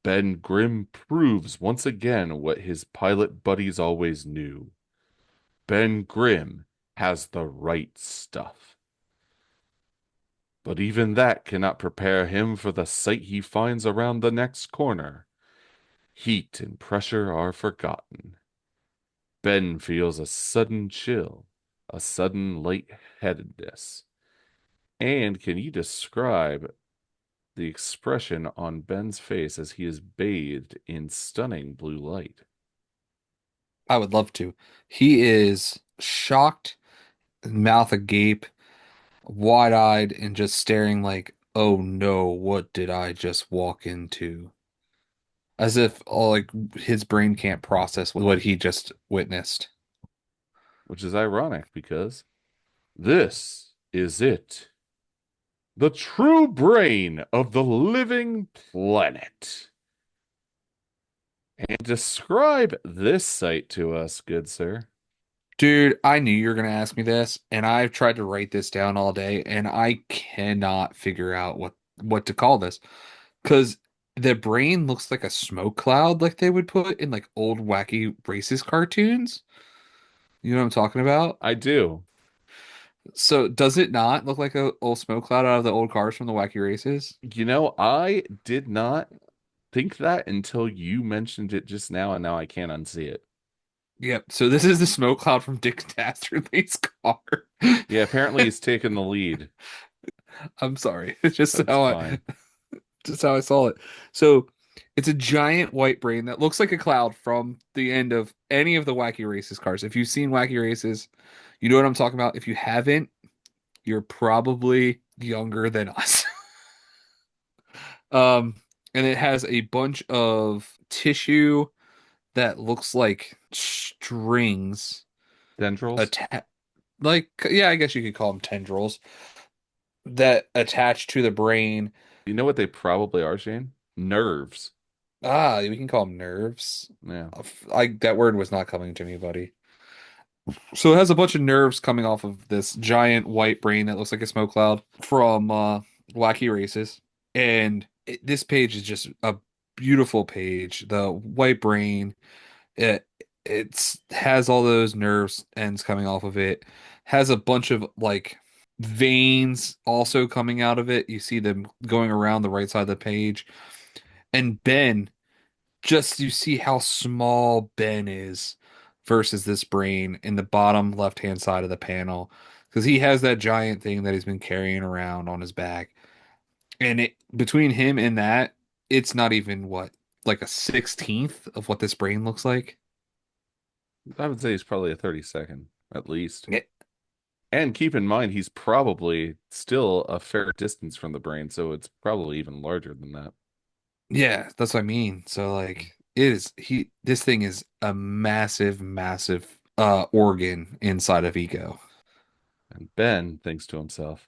Ben Grimm proves once again what his pilot buddies always knew. Ben Grimm has the right stuff. But even that cannot prepare him for the sight he finds around the next corner. Heat and pressure are forgotten. Ben feels a sudden chill, a sudden lightheadedness. And can you describe the expression on Ben's face as he is bathed in stunning blue light? I would love to. He is shocked, mouth agape, wide-eyed, and just staring like, oh no, what did I just walk into? As if like his brain can't process what he just witnessed. Which is ironic because this is it. The true brain of the living planet. And describe this sight to us, good sir. Dude, I knew you were gonna ask me this, and I've tried to write this down all day, and I cannot figure out what to call this. Because the brain looks like a smoke cloud like they would put in like old wacky racist cartoons. You know what I'm talking about? I do. So does it not look like a old smoke cloud out of the old cars from the wacky races? I did not think that until you mentioned it just now, and now I can't unsee it. Yep. So this is the smoke cloud from Dick Dastardly's car. Yeah, apparently he's taken the lead. I'm sorry. It's just That's how fine. just how I saw it. So it's a giant white brain that looks like a cloud from the end of any of the Wacky Races cars. If you've seen Wacky Races, you know what I'm talking about. If you haven't, you're probably younger than us. Um, and it has a bunch of tissue that looks like strings Tendrils. attached. Like, yeah, I guess you could call them tendrils that attach to the brain. You know what they probably are, Shane? Nerves. Ah, we can call them nerves. Yeah. That word was not coming to me, buddy. So it has a bunch of nerves coming off of this giant white brain that looks like a smoke cloud from Wacky Races. And this page is just a beautiful page. The white brain, it it's has all those nerves ends coming off of it. Has a bunch of like veins also coming out of it. You see them going around the right side of the page. And Ben, just you see how small Ben is versus this brain in the bottom left hand side of the panel because he has that giant thing that he's been carrying around on his back, and it between him and that, it's not even what like a 16th of what this brain looks like. I would say he's probably a 32nd, at least. Yeah, And keep in mind, he's probably still a fair distance from the brain, so it's probably even larger than that. yeah, that's what I mean. So like it is he this thing is a massive, massive organ inside of ego. And Ben thinks to himself,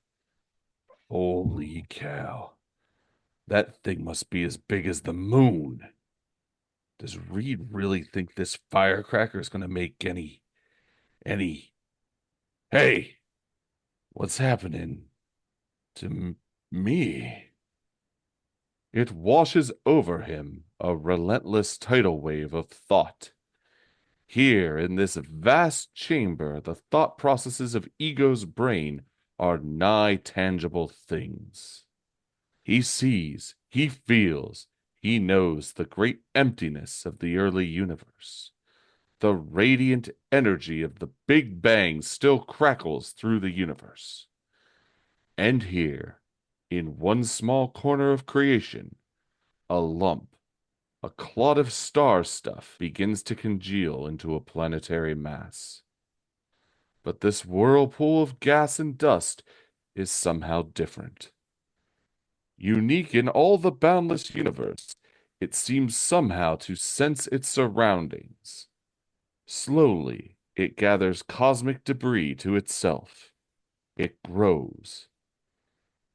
holy cow, that thing must be as big as the moon. Does Reed really think this firecracker is going to make any? Hey, what's happening to me? It washes over him, a relentless tidal wave of thought. Here in this vast chamber, the thought processes of Ego's brain are nigh tangible things. He sees, he feels, he knows the great emptiness of the early universe. The radiant energy of the Big Bang still crackles through the universe. And here, in one small corner of creation, a lump, a clot of star stuff begins to congeal into a planetary mass. But this whirlpool of gas and dust is somehow different. Unique in all the boundless universe, it seems somehow to sense its surroundings. Slowly, it gathers cosmic debris to itself. It grows.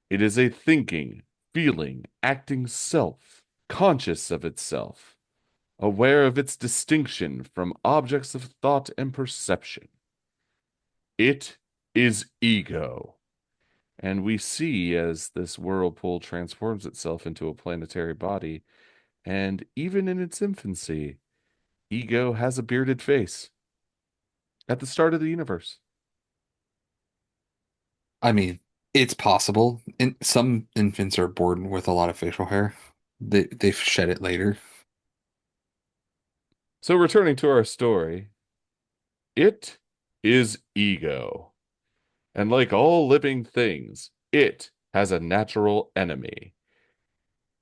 It is a thinking, feeling, acting self, conscious of itself, aware of its distinction from objects of thought and perception. It is ego. And we see as this whirlpool transforms itself into a planetary body, and even in its infancy, ego has a bearded face at the start of the universe. I mean, it's possible. And some infants are born with a lot of facial hair. They shed it later. So, returning to our story, it is ego. And like all living things, it has a natural enemy.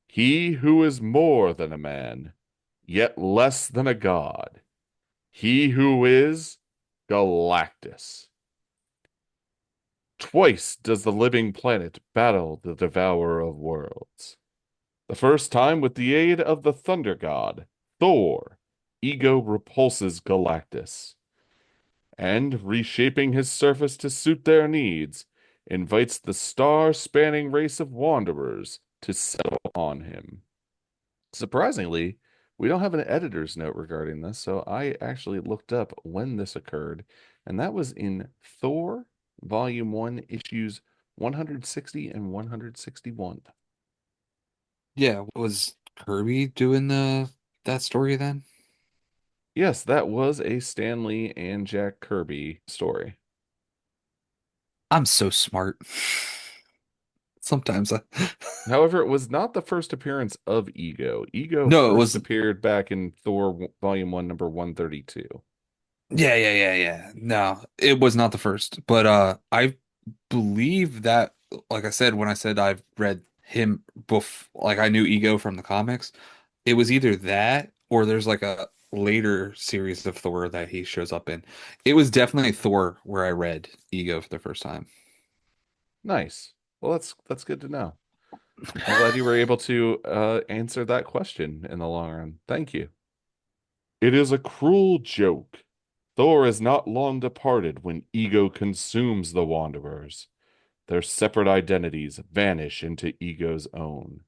He who is more than a man, yet less than a god. He who is Galactus. Twice does the living planet battle the devourer of worlds. The first time with the aid of the thunder god, Thor, Ego repulses Galactus, and, reshaping his surface to suit their needs, invites the star-spanning race of wanderers to settle on him. Surprisingly, we don't have an editor's note regarding this, so I actually looked up when this occurred, and that was in Thor, Volume 1, issues 160 and 161. Yeah, was Kirby doing the that story then? Yes, that was a Stan Lee and Jack Kirby story. I'm so smart. Sometimes I However, it was not the first appearance of Ego. Ego No, it first was appeared back in Volume 1, number 132. yeah. No, it was not the first. But I believe that like I said when I said I've read him like I knew Ego from the comics, it was either that or there's like a later series of Thor that he shows up in. It was definitely Thor where I read Ego for the first time. Nice. Well, that's good to know. I'm glad you were able to answer that question in the long run. Thank you. It is a cruel joke. Thor is not long departed when ego consumes the Wanderers. Their separate identities vanish into ego's own.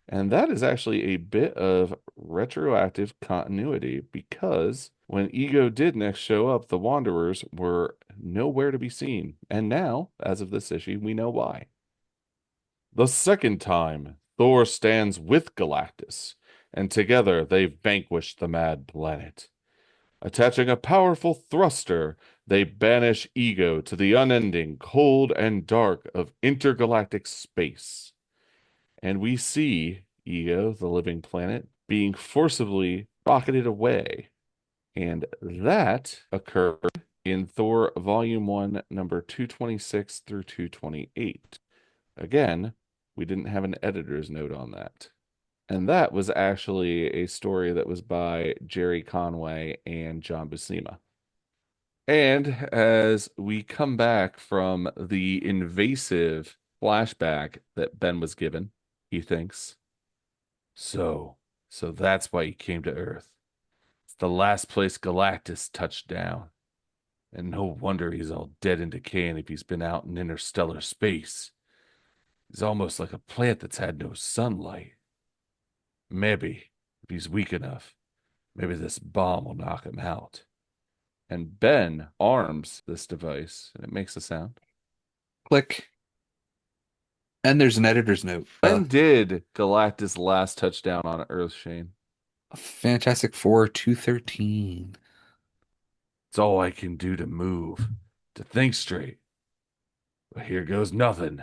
And that is actually a bit of retroactive continuity because when ego did next show up, the Wanderers were nowhere to be seen. And now, as of this issue, we know why. The second time, Thor stands with Galactus, and together they vanquish the mad planet. Attaching a powerful thruster, they banish Ego to the unending cold and dark of intergalactic space. And we see Ego, the living planet, being forcibly rocketed away. And that occurred in Thor Volume 1, number 226 through 228. Again, we didn't have an editor's note on that. And that was actually a story that was by Jerry Conway and John Buscema. And as we come back from the invasive flashback that Ben was given, he thinks, so, so that's why he came to Earth. It's the last place Galactus touched down. And no wonder he's all dead and decaying if he's been out in interstellar space. He's almost like a plant that's had no sunlight. Maybe, if he's weak enough, maybe this bomb will knock him out. And Ben arms this device, and it makes a sound. Click. And there's an editor's note. When did Galactus last touch down on Earth, Shane? Fantastic Four 213. It's all I can do to move, to think straight. But here goes nothing.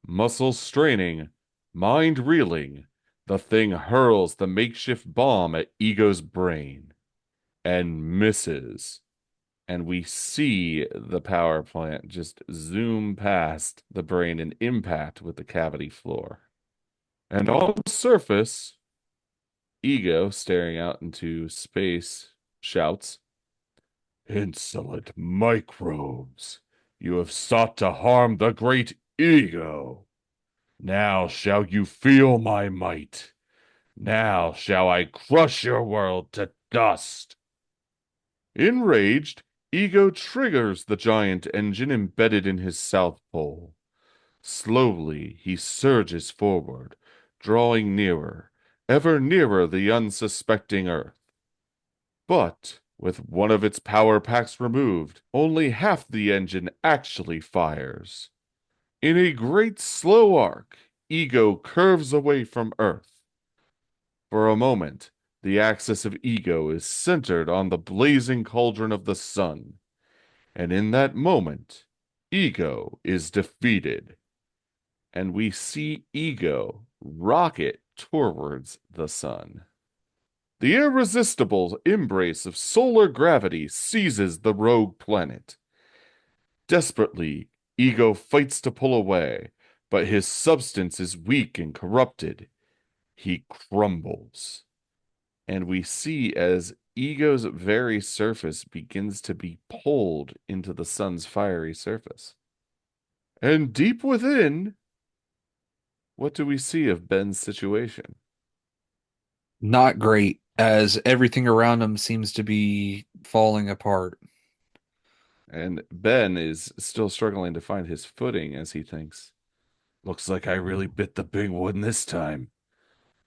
Muscles straining, mind reeling, the thing hurls the makeshift bomb at Ego's brain and misses. And we see the power plant just zoom past the brain and impact with the cavity floor. And on the surface, Ego, staring out into space, shouts, "Insolent microbes! You have sought to harm the great Ego! Now shall you feel my might! Now shall I crush your world to dust!" Enraged, Ego triggers the giant engine embedded in his south pole. Slowly, he surges forward, drawing nearer, ever nearer the unsuspecting Earth. But with one of its power packs removed, only half the engine actually fires. In a great slow arc, Ego curves away from Earth. For a moment, the axis of Ego is centered on the blazing cauldron of the sun, and in that moment, Ego is defeated, and we see Ego rocket towards the sun. The irresistible embrace of solar gravity seizes the rogue planet. Desperately, Ego fights to pull away, but his substance is weak and corrupted. He crumbles, and we see as Ego's very surface begins to be pulled into the sun's fiery surface. And deep within, what do we see of Ben's situation? Not great, as everything around him seems to be falling apart. And Ben is still struggling to find his footing as he thinks, looks like I really bit the big one this time.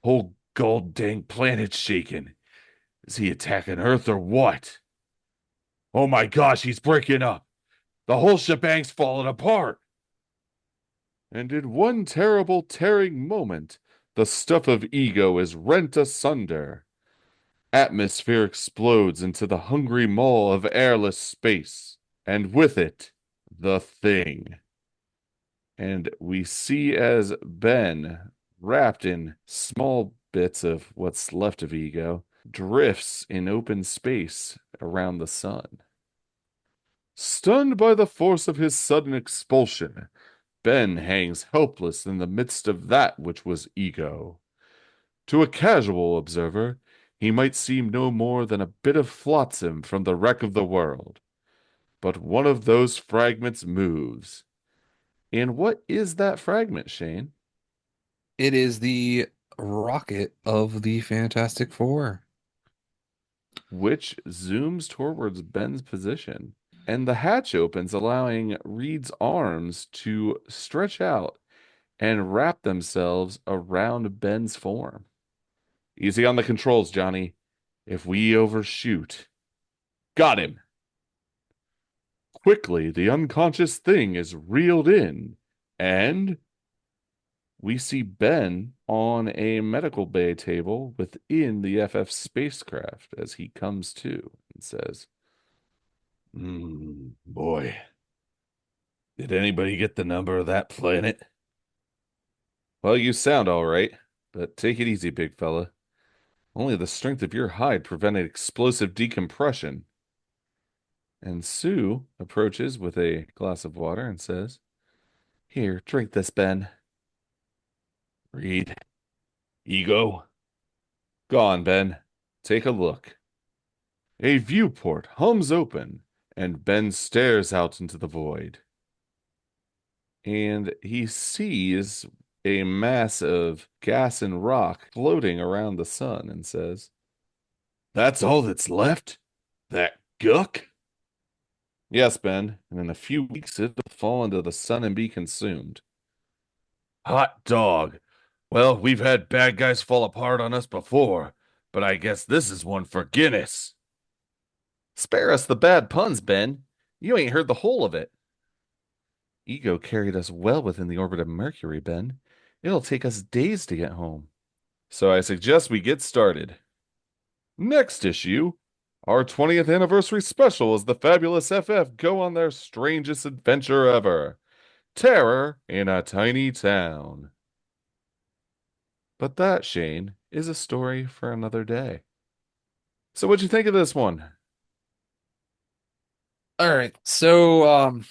Whole gold dang planet's shaking. Is he attacking Earth or what? Oh my gosh, he's breaking up. The whole shebang's falling apart. And in one terrible tearing moment, the stuff of Ego is rent asunder. Atmosphere explodes into the hungry maw of airless space, and with it, the thing. And we see as Ben, wrapped in small bits of what's left of Ego, drifts in open space around the sun. Stunned by the force of his sudden expulsion, Ben hangs helpless in the midst of that which was Ego. To a casual observer, he might seem no more than a bit of flotsam from the wreck of the world. But one of those fragments moves. And what is that fragment, Shane? It is the rocket of the Fantastic Four. Which zooms towards Ben's position. And the hatch opens, allowing Reed's arms to stretch out and wrap themselves around Ben's form. Easy on the controls, Johnny. If we overshoot. Got him. Quickly, the unconscious thing is reeled in, and we see Ben on a medical bay table within the FF spacecraft as he comes to and says, boy, did anybody get the number of that planet? Well, you sound all right, but take it easy, big fella. Only the strength of your hide prevented explosive decompression. And Sue approaches with a glass of water and says, here, drink this, Ben. Reed. Ego. Go on, Ben. Take a look. A viewport hums open, and Ben stares out into the void. And he sees a mass of gas and rock floating around the sun and says, that's all that's left? That guck? Yes, Ben, and in a few weeks it'll fall into the sun and be consumed. Hot dog. Well, we've had bad guys fall apart on us before, but I guess this is one for Guinness. Spare us the bad puns, Ben. You ain't heard the whole of it. Ego carried us well within the orbit of Mercury, Ben. It'll take us days to get home. So I suggest we get started. Next issue, our 20th anniversary special as the fabulous FF go on their strangest adventure ever. Terror in a Tiny Town. But that, Shane, is a story for another day. So what'd you think of this one? All right. So,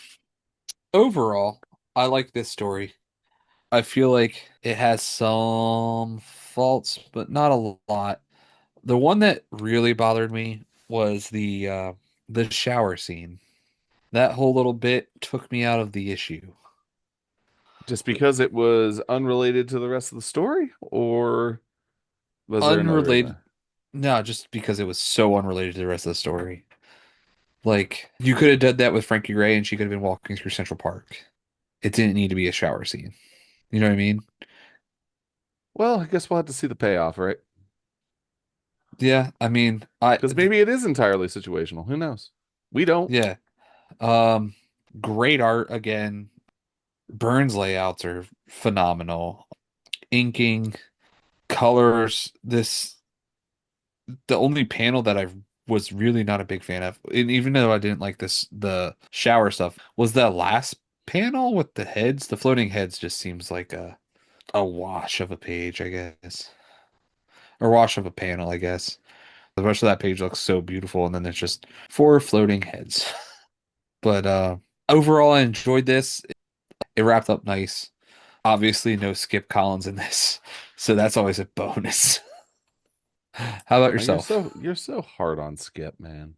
overall, I like this story. I feel like it has some faults, but not a lot. The one that really bothered me was the shower scene. That whole little bit took me out of the issue. Just because it was unrelated to the rest of the story, or was there another Unrelated, reason? no, just because it was so unrelated to the rest of the story. Like you could have done that with Frankie Gray and she could have been walking through Central Park. It didn't need to be a shower scene. You know what I mean? Well, I guess we'll have to see the payoff, right? Yeah, I mean, Because maybe it is entirely situational. Who knows? We don't. yeah. Um, Great art again. Burns layouts are phenomenal. Inking, colors, the only panel that I was really not a big fan of, and even though I didn't like the shower stuff, was that last panel with the heads. The floating heads just seems like a wash of a page, I guess. Or wash of a panel, I guess. The rest of that page looks so beautiful, and then there's just four floating heads. But overall, I enjoyed this. It wrapped up nice. Obviously, no Skip Collins in this, so that's always a bonus. How about Oh, you're yourself? so hard on Skip, man.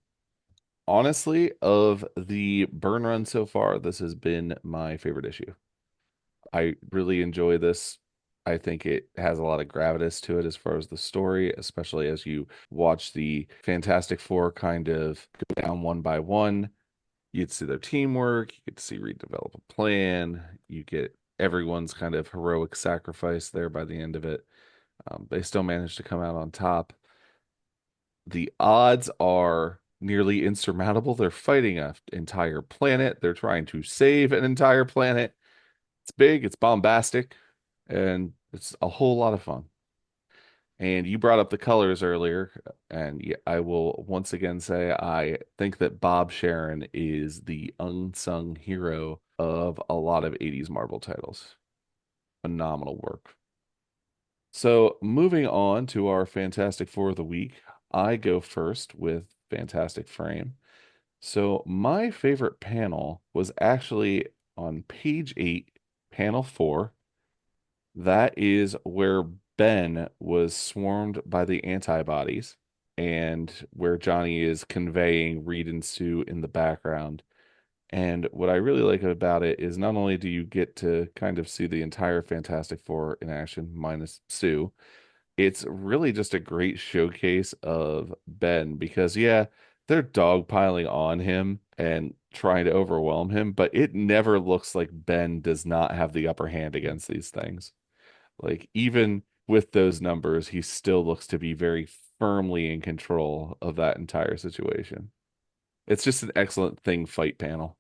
Honestly, of the burn run so far, this has been my favorite issue. I really enjoy this. I think it has a lot of gravitas to it as far as the story, especially as you watch the Fantastic Four kind of go down one by one. You get to see their teamwork, you get to see Reed develop a plan, you get everyone's kind of heroic sacrifice there by the end of it. They still manage to come out on top. The odds are nearly insurmountable. They're fighting an entire planet. They're trying to save an entire planet. It's big, it's bombastic, and it's a whole lot of fun. And you brought up the colors earlier, and I will once again say I think that Bob Sharon is the unsung hero of a lot of 80s Marvel titles. Phenomenal work. So, moving on to our Fantastic Four of the week, I go first with Fantastic Frame. So, my favorite panel was actually on page 8, panel 4. That is where Ben was swarmed by the antibodies and where Johnny is conveying Reed and Sue in the background. And what I really like about it is not only do you get to kind of see the entire Fantastic Four in action, minus Sue, it's really just a great showcase of Ben because, yeah, they're dogpiling on him and trying to overwhelm him, but it never looks like Ben does not have the upper hand against these things. Like, even with those numbers, he still looks to be very firmly in control of that entire situation. It's just an excellent thing fight panel.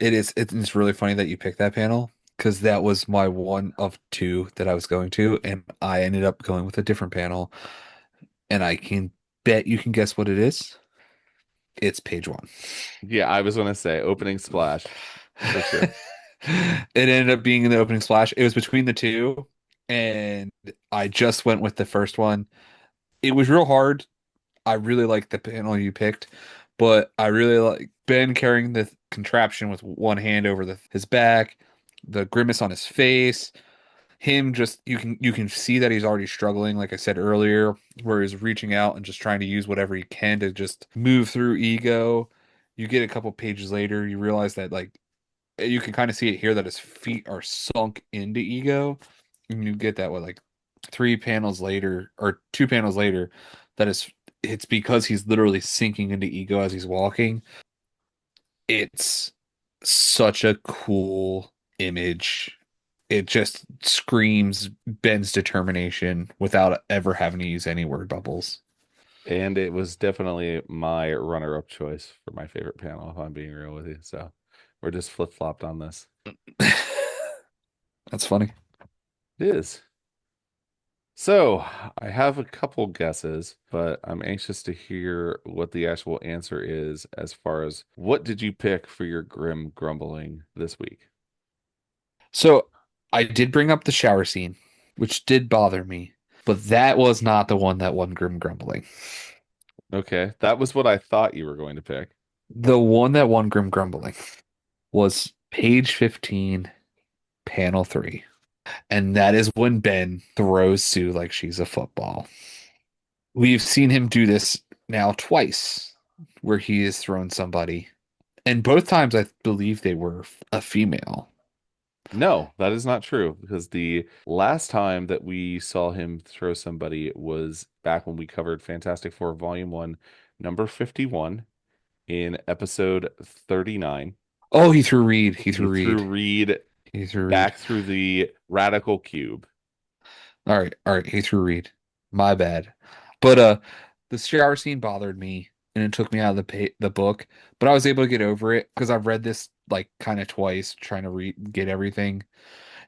It is. It's really funny that you picked that panel because that was my one of two that I was going to, and I ended up going with a different panel. And I can bet you can guess what it is. It's page one. Yeah, I was gonna say opening splash for sure. It ended up being in the opening splash. It was between the two, and I just went with the first one. It was real hard. I really like the panel you picked, but I really like Ben carrying the contraption with one hand over his back, the grimace on his face, him just you can see that he's already struggling, like I said earlier, where he's reaching out and just trying to use whatever he can to just move through ego. You get a couple pages later, you realize that like you can kind of see it here that his feet are sunk into ego. And you get that what like three panels later or two panels later that is it's because he's literally sinking into ego as he's walking. It's such a cool image. It just screams Ben's determination without ever having to use any word bubbles. And it was definitely my runner-up choice for my favorite panel, if I'm being real with you. So we're just flip-flopped on this. That's funny. It is. So I have a couple guesses, but I'm anxious to hear what the actual answer is as far as what did you pick for your grim grumbling this week? So I did bring up the shower scene, which did bother me, but that was not the one that won Grim Grumbling. Okay, that was what I thought you were going to pick. The one that won Grim Grumbling was page 15, panel 3. And that is when Ben throws Sue like she's a football. We've seen him do this now twice, where he has thrown somebody. And both times I believe they were a female. No, that is not true because the last time that we saw him throw somebody was back when we covered Fantastic Four Volume 1, number 51 in episode 39. Oh, he threw Reed. He He threw threw Reed. Reed He threw Reed. back through the radical cube. All right, he threw Reed. My bad. But the shower scene bothered me and it took me out of the book, but I was able to get over it because I've read this like kind of twice trying to read get everything.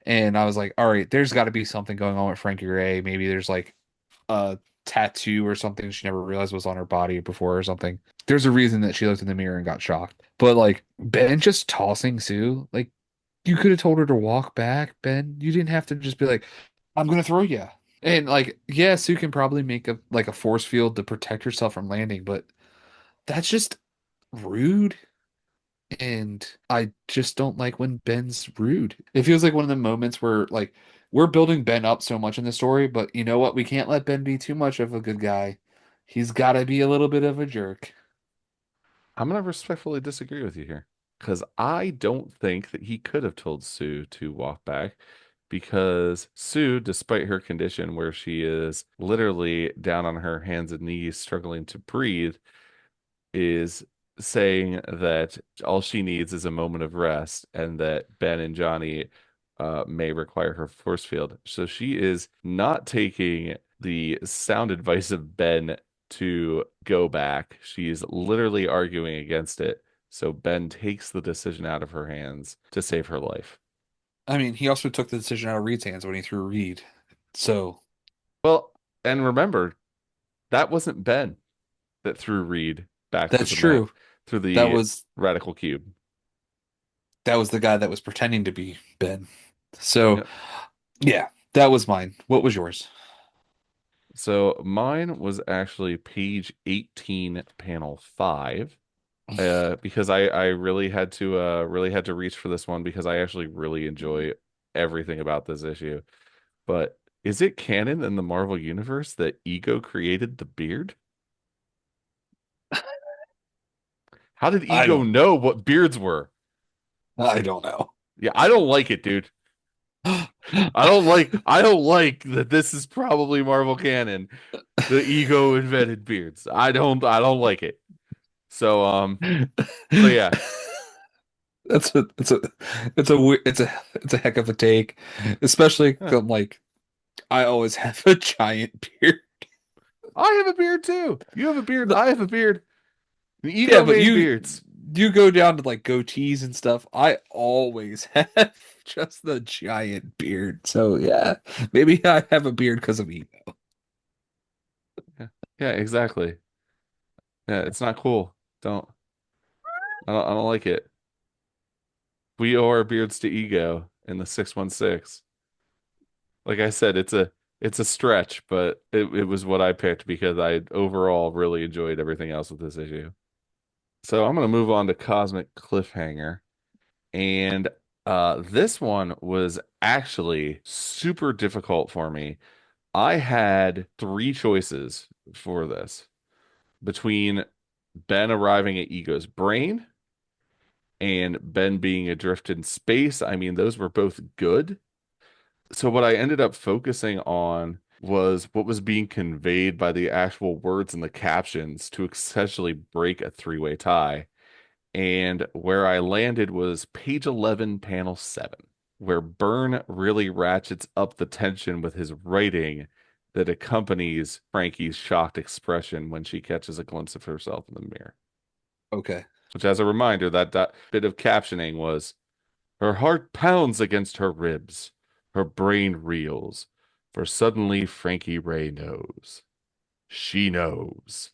And I was like, all right, there's got to be something going on with Frankie Ray. Maybe there's like a tattoo or something she never realized was on her body before or something. There's a reason that she looked in the mirror and got shocked. But like Ben just tossing Sue, like you could have told her to walk back, Ben. You didn't have to just be like, I'm gonna throw you. And like, yeah, Sue can probably make a like a force field to protect herself from landing, but that's just rude. And I just don't like when Ben's rude. It feels like one of the moments where like we're building Ben up so much in the story, but you know what? We can't let Ben be too much of a good guy. He's got to be a little bit of a jerk. I'm gonna respectfully disagree with you here because I don't think that he could have told Sue to walk back because Sue, despite her condition where she is literally down on her hands and knees struggling to breathe, is saying that all she needs is a moment of rest and that Ben and Johnny may require her force field. So she is not taking the sound advice of Ben to go back. She's literally arguing against it. So Ben takes the decision out of her hands to save her life. I mean, he also took the decision out of Reed's hands when he threw Reed. So Well, and remember, that wasn't Ben that threw Reed back that's mat true. through That the was radical cube. that was the guy that was pretending to be Ben. So Yep. yeah, that was mine. What was yours? So mine was actually page 18, panel 5. Because I really had to reach for this one because I actually really enjoy everything about this issue. But is it canon in the Marvel universe that Ego created the beard? How did I Ego don't know what beards were? I don't know. Yeah, I don't like it, dude. I don't like that this is probably Marvel canon. The Ego invented beards. I don't like it. So so yeah. That's a it's a heck of a take, especially 'cause Huh. I'm like I always have a giant beard. I have a beard too. You have a beard. I have a beard. The Yeah, Ego but made beards. you go down to like goatees and stuff. I always have just the giant beard. So yeah, maybe I have a beard because of ego. Yeah, yeah, exactly. Yeah, it's not cool. Don't I don't like it. We owe our beards to Ego in the 616. Like I said, it's a stretch, but it was what I picked because I overall really enjoyed everything else with this issue. So I'm gonna move on to Cosmic Cliffhanger. And this one was actually super difficult for me. I had three choices for this between Ben arriving at Ego's brain and Ben being adrift in space. I mean, those were both good. So what I ended up focusing on was what was being conveyed by the actual words in the captions to essentially break a three-way tie. And where I landed was page 11, panel 7, where Byrne really ratchets up the tension with his writing that accompanies Frankie's shocked expression when she catches a glimpse of herself in the mirror. Okay. Which, as a reminder, that bit of captioning was her heart pounds against her ribs, her brain reels, for suddenly Frankie Ray knows. She knows.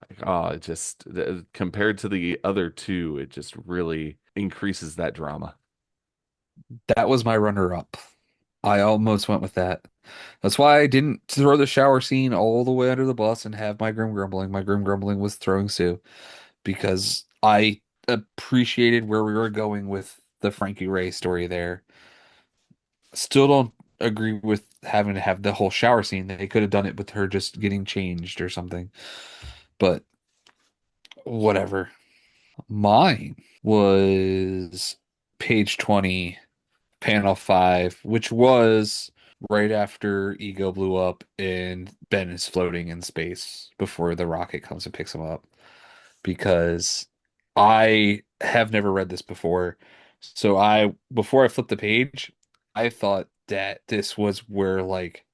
Like, oh, it just compared to the other two, it just really increases that drama. That was my runner up. I almost went with that. That's why I didn't throw the shower scene all the way under the bus and have my grim grumbling. My grim grumbling was throwing Sue because I appreciated where we were going with the Frankie Ray story there. Still don't agree with having to have the whole shower scene. They could have done it with her just getting changed or something. But whatever. Mine was page 20, panel 5, which was right after Ego blew up and Ben is floating in space before the rocket comes and picks him up. Because I have never read this before. So before I flipped the page, I thought that this was where like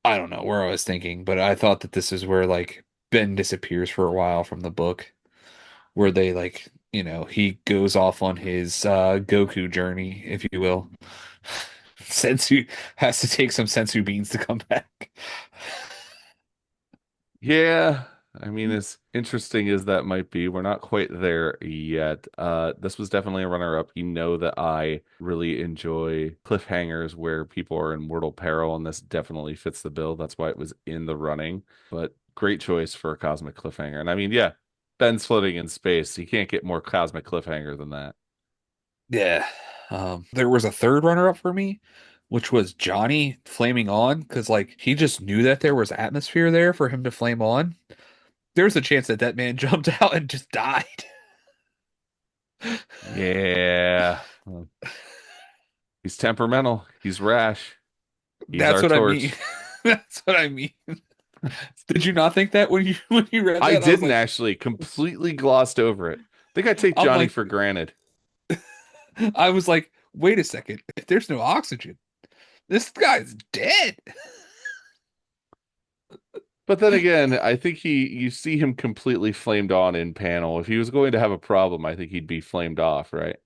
I don't know where I was thinking, but I thought that this is where like Ben disappears for a while from the book, where they like, he goes off on his Goku journey, if you will. Sensu has to take some sensu beans to come back. Yeah, I mean, as interesting as that might be, we're not quite there yet. This was definitely a runner-up. You know that I really enjoy cliffhangers where people are in mortal peril, and this definitely fits the bill. That's why it was in the running. But great choice for a cosmic cliffhanger. And I mean, yeah, Ben's floating in space. You can't get more cosmic cliffhanger than that. Yeah. There was a third runner-up for me, which was Johnny flaming on, because like he just knew that there was atmosphere there for him to flame on. There's a chance that that man jumped out and just died. Yeah. Well, he's temperamental. He's rash. He's That's our what I mean. torch. That's what I mean. Did you not think that when you read I that? I was didn't like, actually completely glossed over it. I think I take I'm Johnny like, for granted. I was like, wait a second. If there's no oxygen, this guy's dead. But then again, I think you see him completely flamed on in panel. If he was going to have a problem, I think he'd be flamed off, right?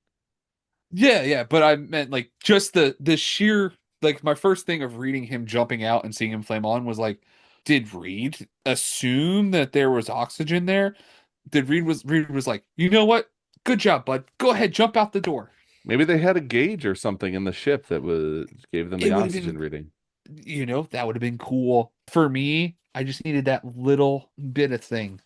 Yeah, yeah, but I meant like just the sheer like my first thing of reading him jumping out and seeing him flame on was like, did Reed assume that there was oxygen there? Did Reed was like, you know what? Good job, bud. Go ahead, jump out the door. Maybe they had a gauge or something in the ship that was gave them the It would have oxygen been, reading. that would have been cool. For me, I just needed that little bit of thing.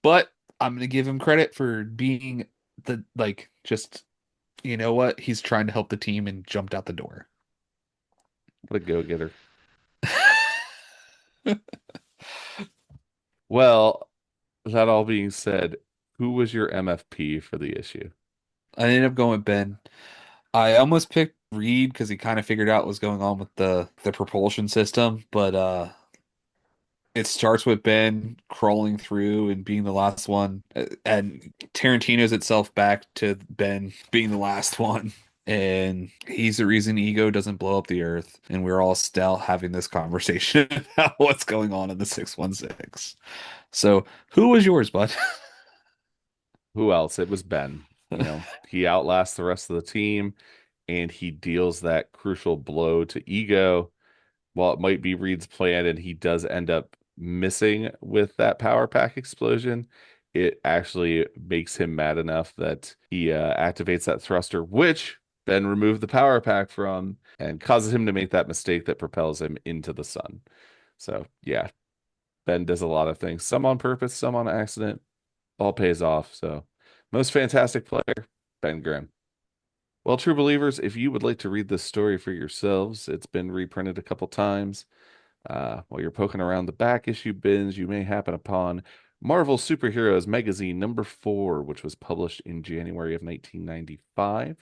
But I'm gonna give him credit for being the like just you know what? He's trying to help the team and jumped out the door. What a go-getter. Well, that all being said, who was your MFP for the issue? I ended up going with Ben. I almost picked Reed because he kind of figured out what was going on with the propulsion system, but it starts with Ben crawling through and being the last one, and Tarantino's itself back to Ben being the last one. And he's the reason Ego doesn't blow up the Earth, and we're all still having this conversation about what's going on in the 616. So, who was yours, bud? Who else? It was Ben. He outlasts the rest of the team and he deals that crucial blow to Ego. While it might be Reed's plan and he does end up missing with that power pack explosion, it actually makes him mad enough that he activates that thruster, which Ben removed the power pack from and causes him to make that mistake that propels him into the sun. So, yeah, Ben does a lot of things, some on purpose, some on accident, all pays off. So, most fantastic player, Ben Grimm. Well, true believers, if you would like to read this story for yourselves, it's been reprinted a couple times. While you're poking around the back issue bins, you may happen upon Marvel Superheroes Magazine #4, which was published in January of 1995,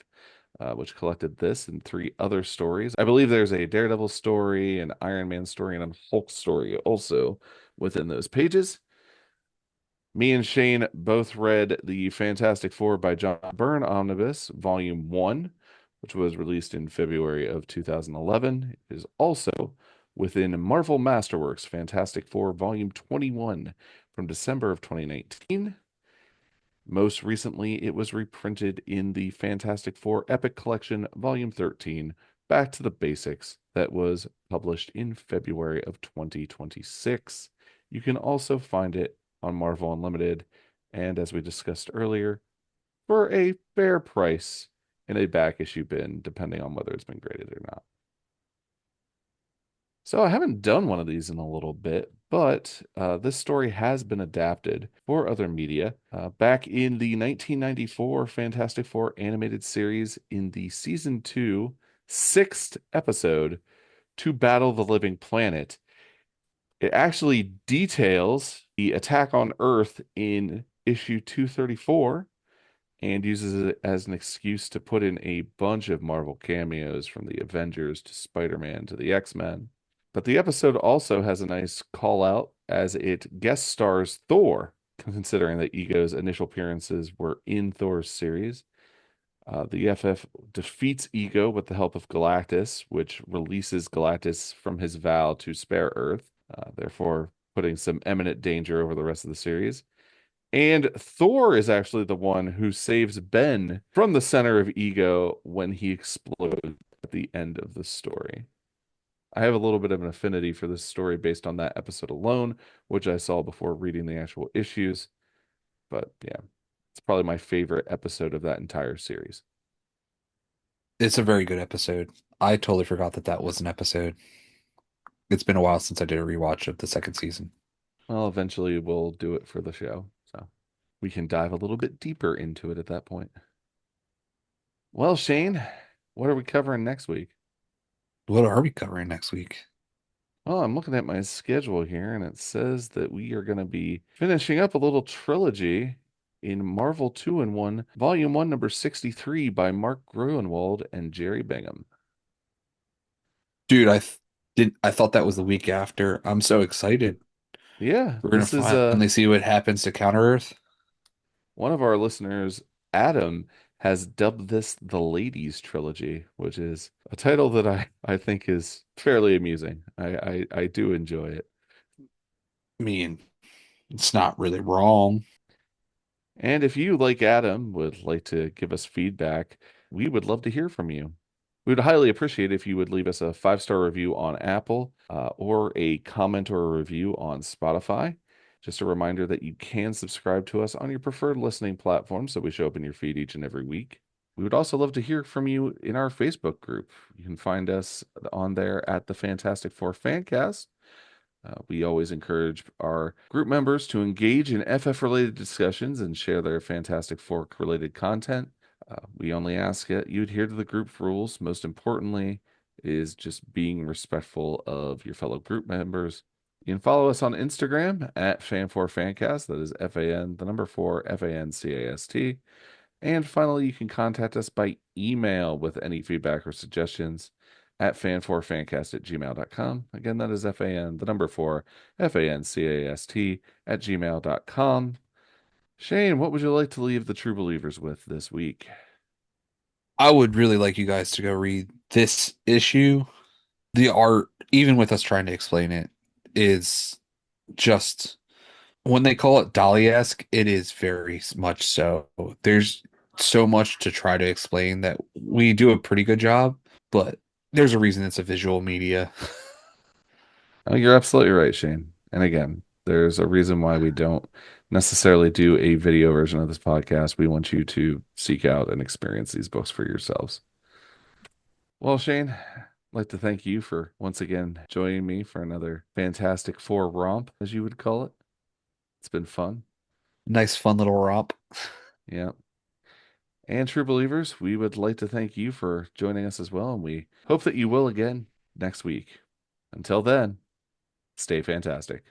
which collected this and three other stories. I believe there's a Daredevil story, an Iron Man story, and a Hulk story also within those pages. Me and Shane both read the Fantastic Four by John Byrne Omnibus, Volume 1, which was released in February of 2011. It is also within Marvel Masterworks Fantastic Four, Volume 21 from December of 2019. Most recently, it was reprinted in the Fantastic Four Epic Collection, Volume 13, Back to the Basics, that was published in February of 2026. You can also find it on Marvel Unlimited, and as we discussed earlier, for a fair price in a back issue bin, depending on whether it's been graded or not. So I haven't done one of these in a little bit, but this story has been adapted for other media. Back in the 1994 Fantastic Four animated series, in the season 2, sixth episode, To Battle the Living Planet, it actually details the attack on Earth in issue 234 and uses it as an excuse to put in a bunch of Marvel cameos from the Avengers to Spider-Man to the X-Men. But the episode also has a nice call out as it guest stars Thor, considering that Ego's initial appearances were in Thor's series. The FF defeats Ego with the help of Galactus, which releases Galactus from his vow to spare Earth, therefore putting some imminent danger over the rest of the series. And Thor is actually the one who saves Ben from the center of Ego when he explodes at the end of the story. I have a little bit of an affinity for this story based on that episode alone, which I saw before reading the actual issues. But yeah, it's probably my favorite episode of that entire series. It's a very good episode. I totally forgot that that was an episode. It's been a while since I did a rewatch of the second season. Well, eventually we'll do it for the show. So we can dive a little bit deeper into it at that point. Well, Shane, what are we covering next week? What are we covering next week? Well, I'm looking at my schedule here, and it says that we are going to be finishing up a little trilogy in Marvel 2-in-1, Volume 1, number 63 by Mark Gruenwald and Jerry Bingham. Dude, I thought that was the week after. I'm so excited. Yeah, We're gonna this is finally see what happens to Counter-Earth. one of our listeners, Adam, has dubbed this the Ladies Trilogy, which is a title that I think is fairly amusing. I do enjoy it. I mean, it's not really wrong. And if you, like Adam, would like to give us feedback, we would love to hear from you. We would highly appreciate if you would leave us a 5-star review on Apple, or a comment or a review on Spotify. Just a reminder that you can subscribe to us on your preferred listening platform so we show up in your feed each and every week. We would also love to hear from you in our Facebook group. You can find us on there at the Fantastic Four Fancast. We always encourage our group members to engage in FF related discussions and share their Fantastic Four related content. We only ask that you adhere to the group rules. Most importantly, is just being respectful of your fellow group members. You can follow us on Instagram at Fan4Fancast. That is FAN, the number 4, FANCAST. And finally, you can contact us by email with any feedback or suggestions at fan4fancast@gmail.com. Again, that is FAN, the number 4, FANCAST at gmail.com. Shane, what would you like to leave the true believers with this week? I would really like you guys to go read this issue. The art, even with us trying to explain it, is just when they call it Dolly-esque, it is very much so. There's so much to try to explain that we do a pretty good job, but there's a reason it's a visual media. Oh, you're absolutely right, Shane. And again, there's a reason why we don't necessarily do a video version of this podcast. We want you to seek out and experience these books for yourselves. Well, Shane, I'd like to thank you for once again joining me for another Fantastic Four romp, as you would call it. It's been fun. Nice, fun little romp. Yeah. And true believers, we would like to thank you for joining us as well, and we hope that you will again next week. Until then, stay fantastic.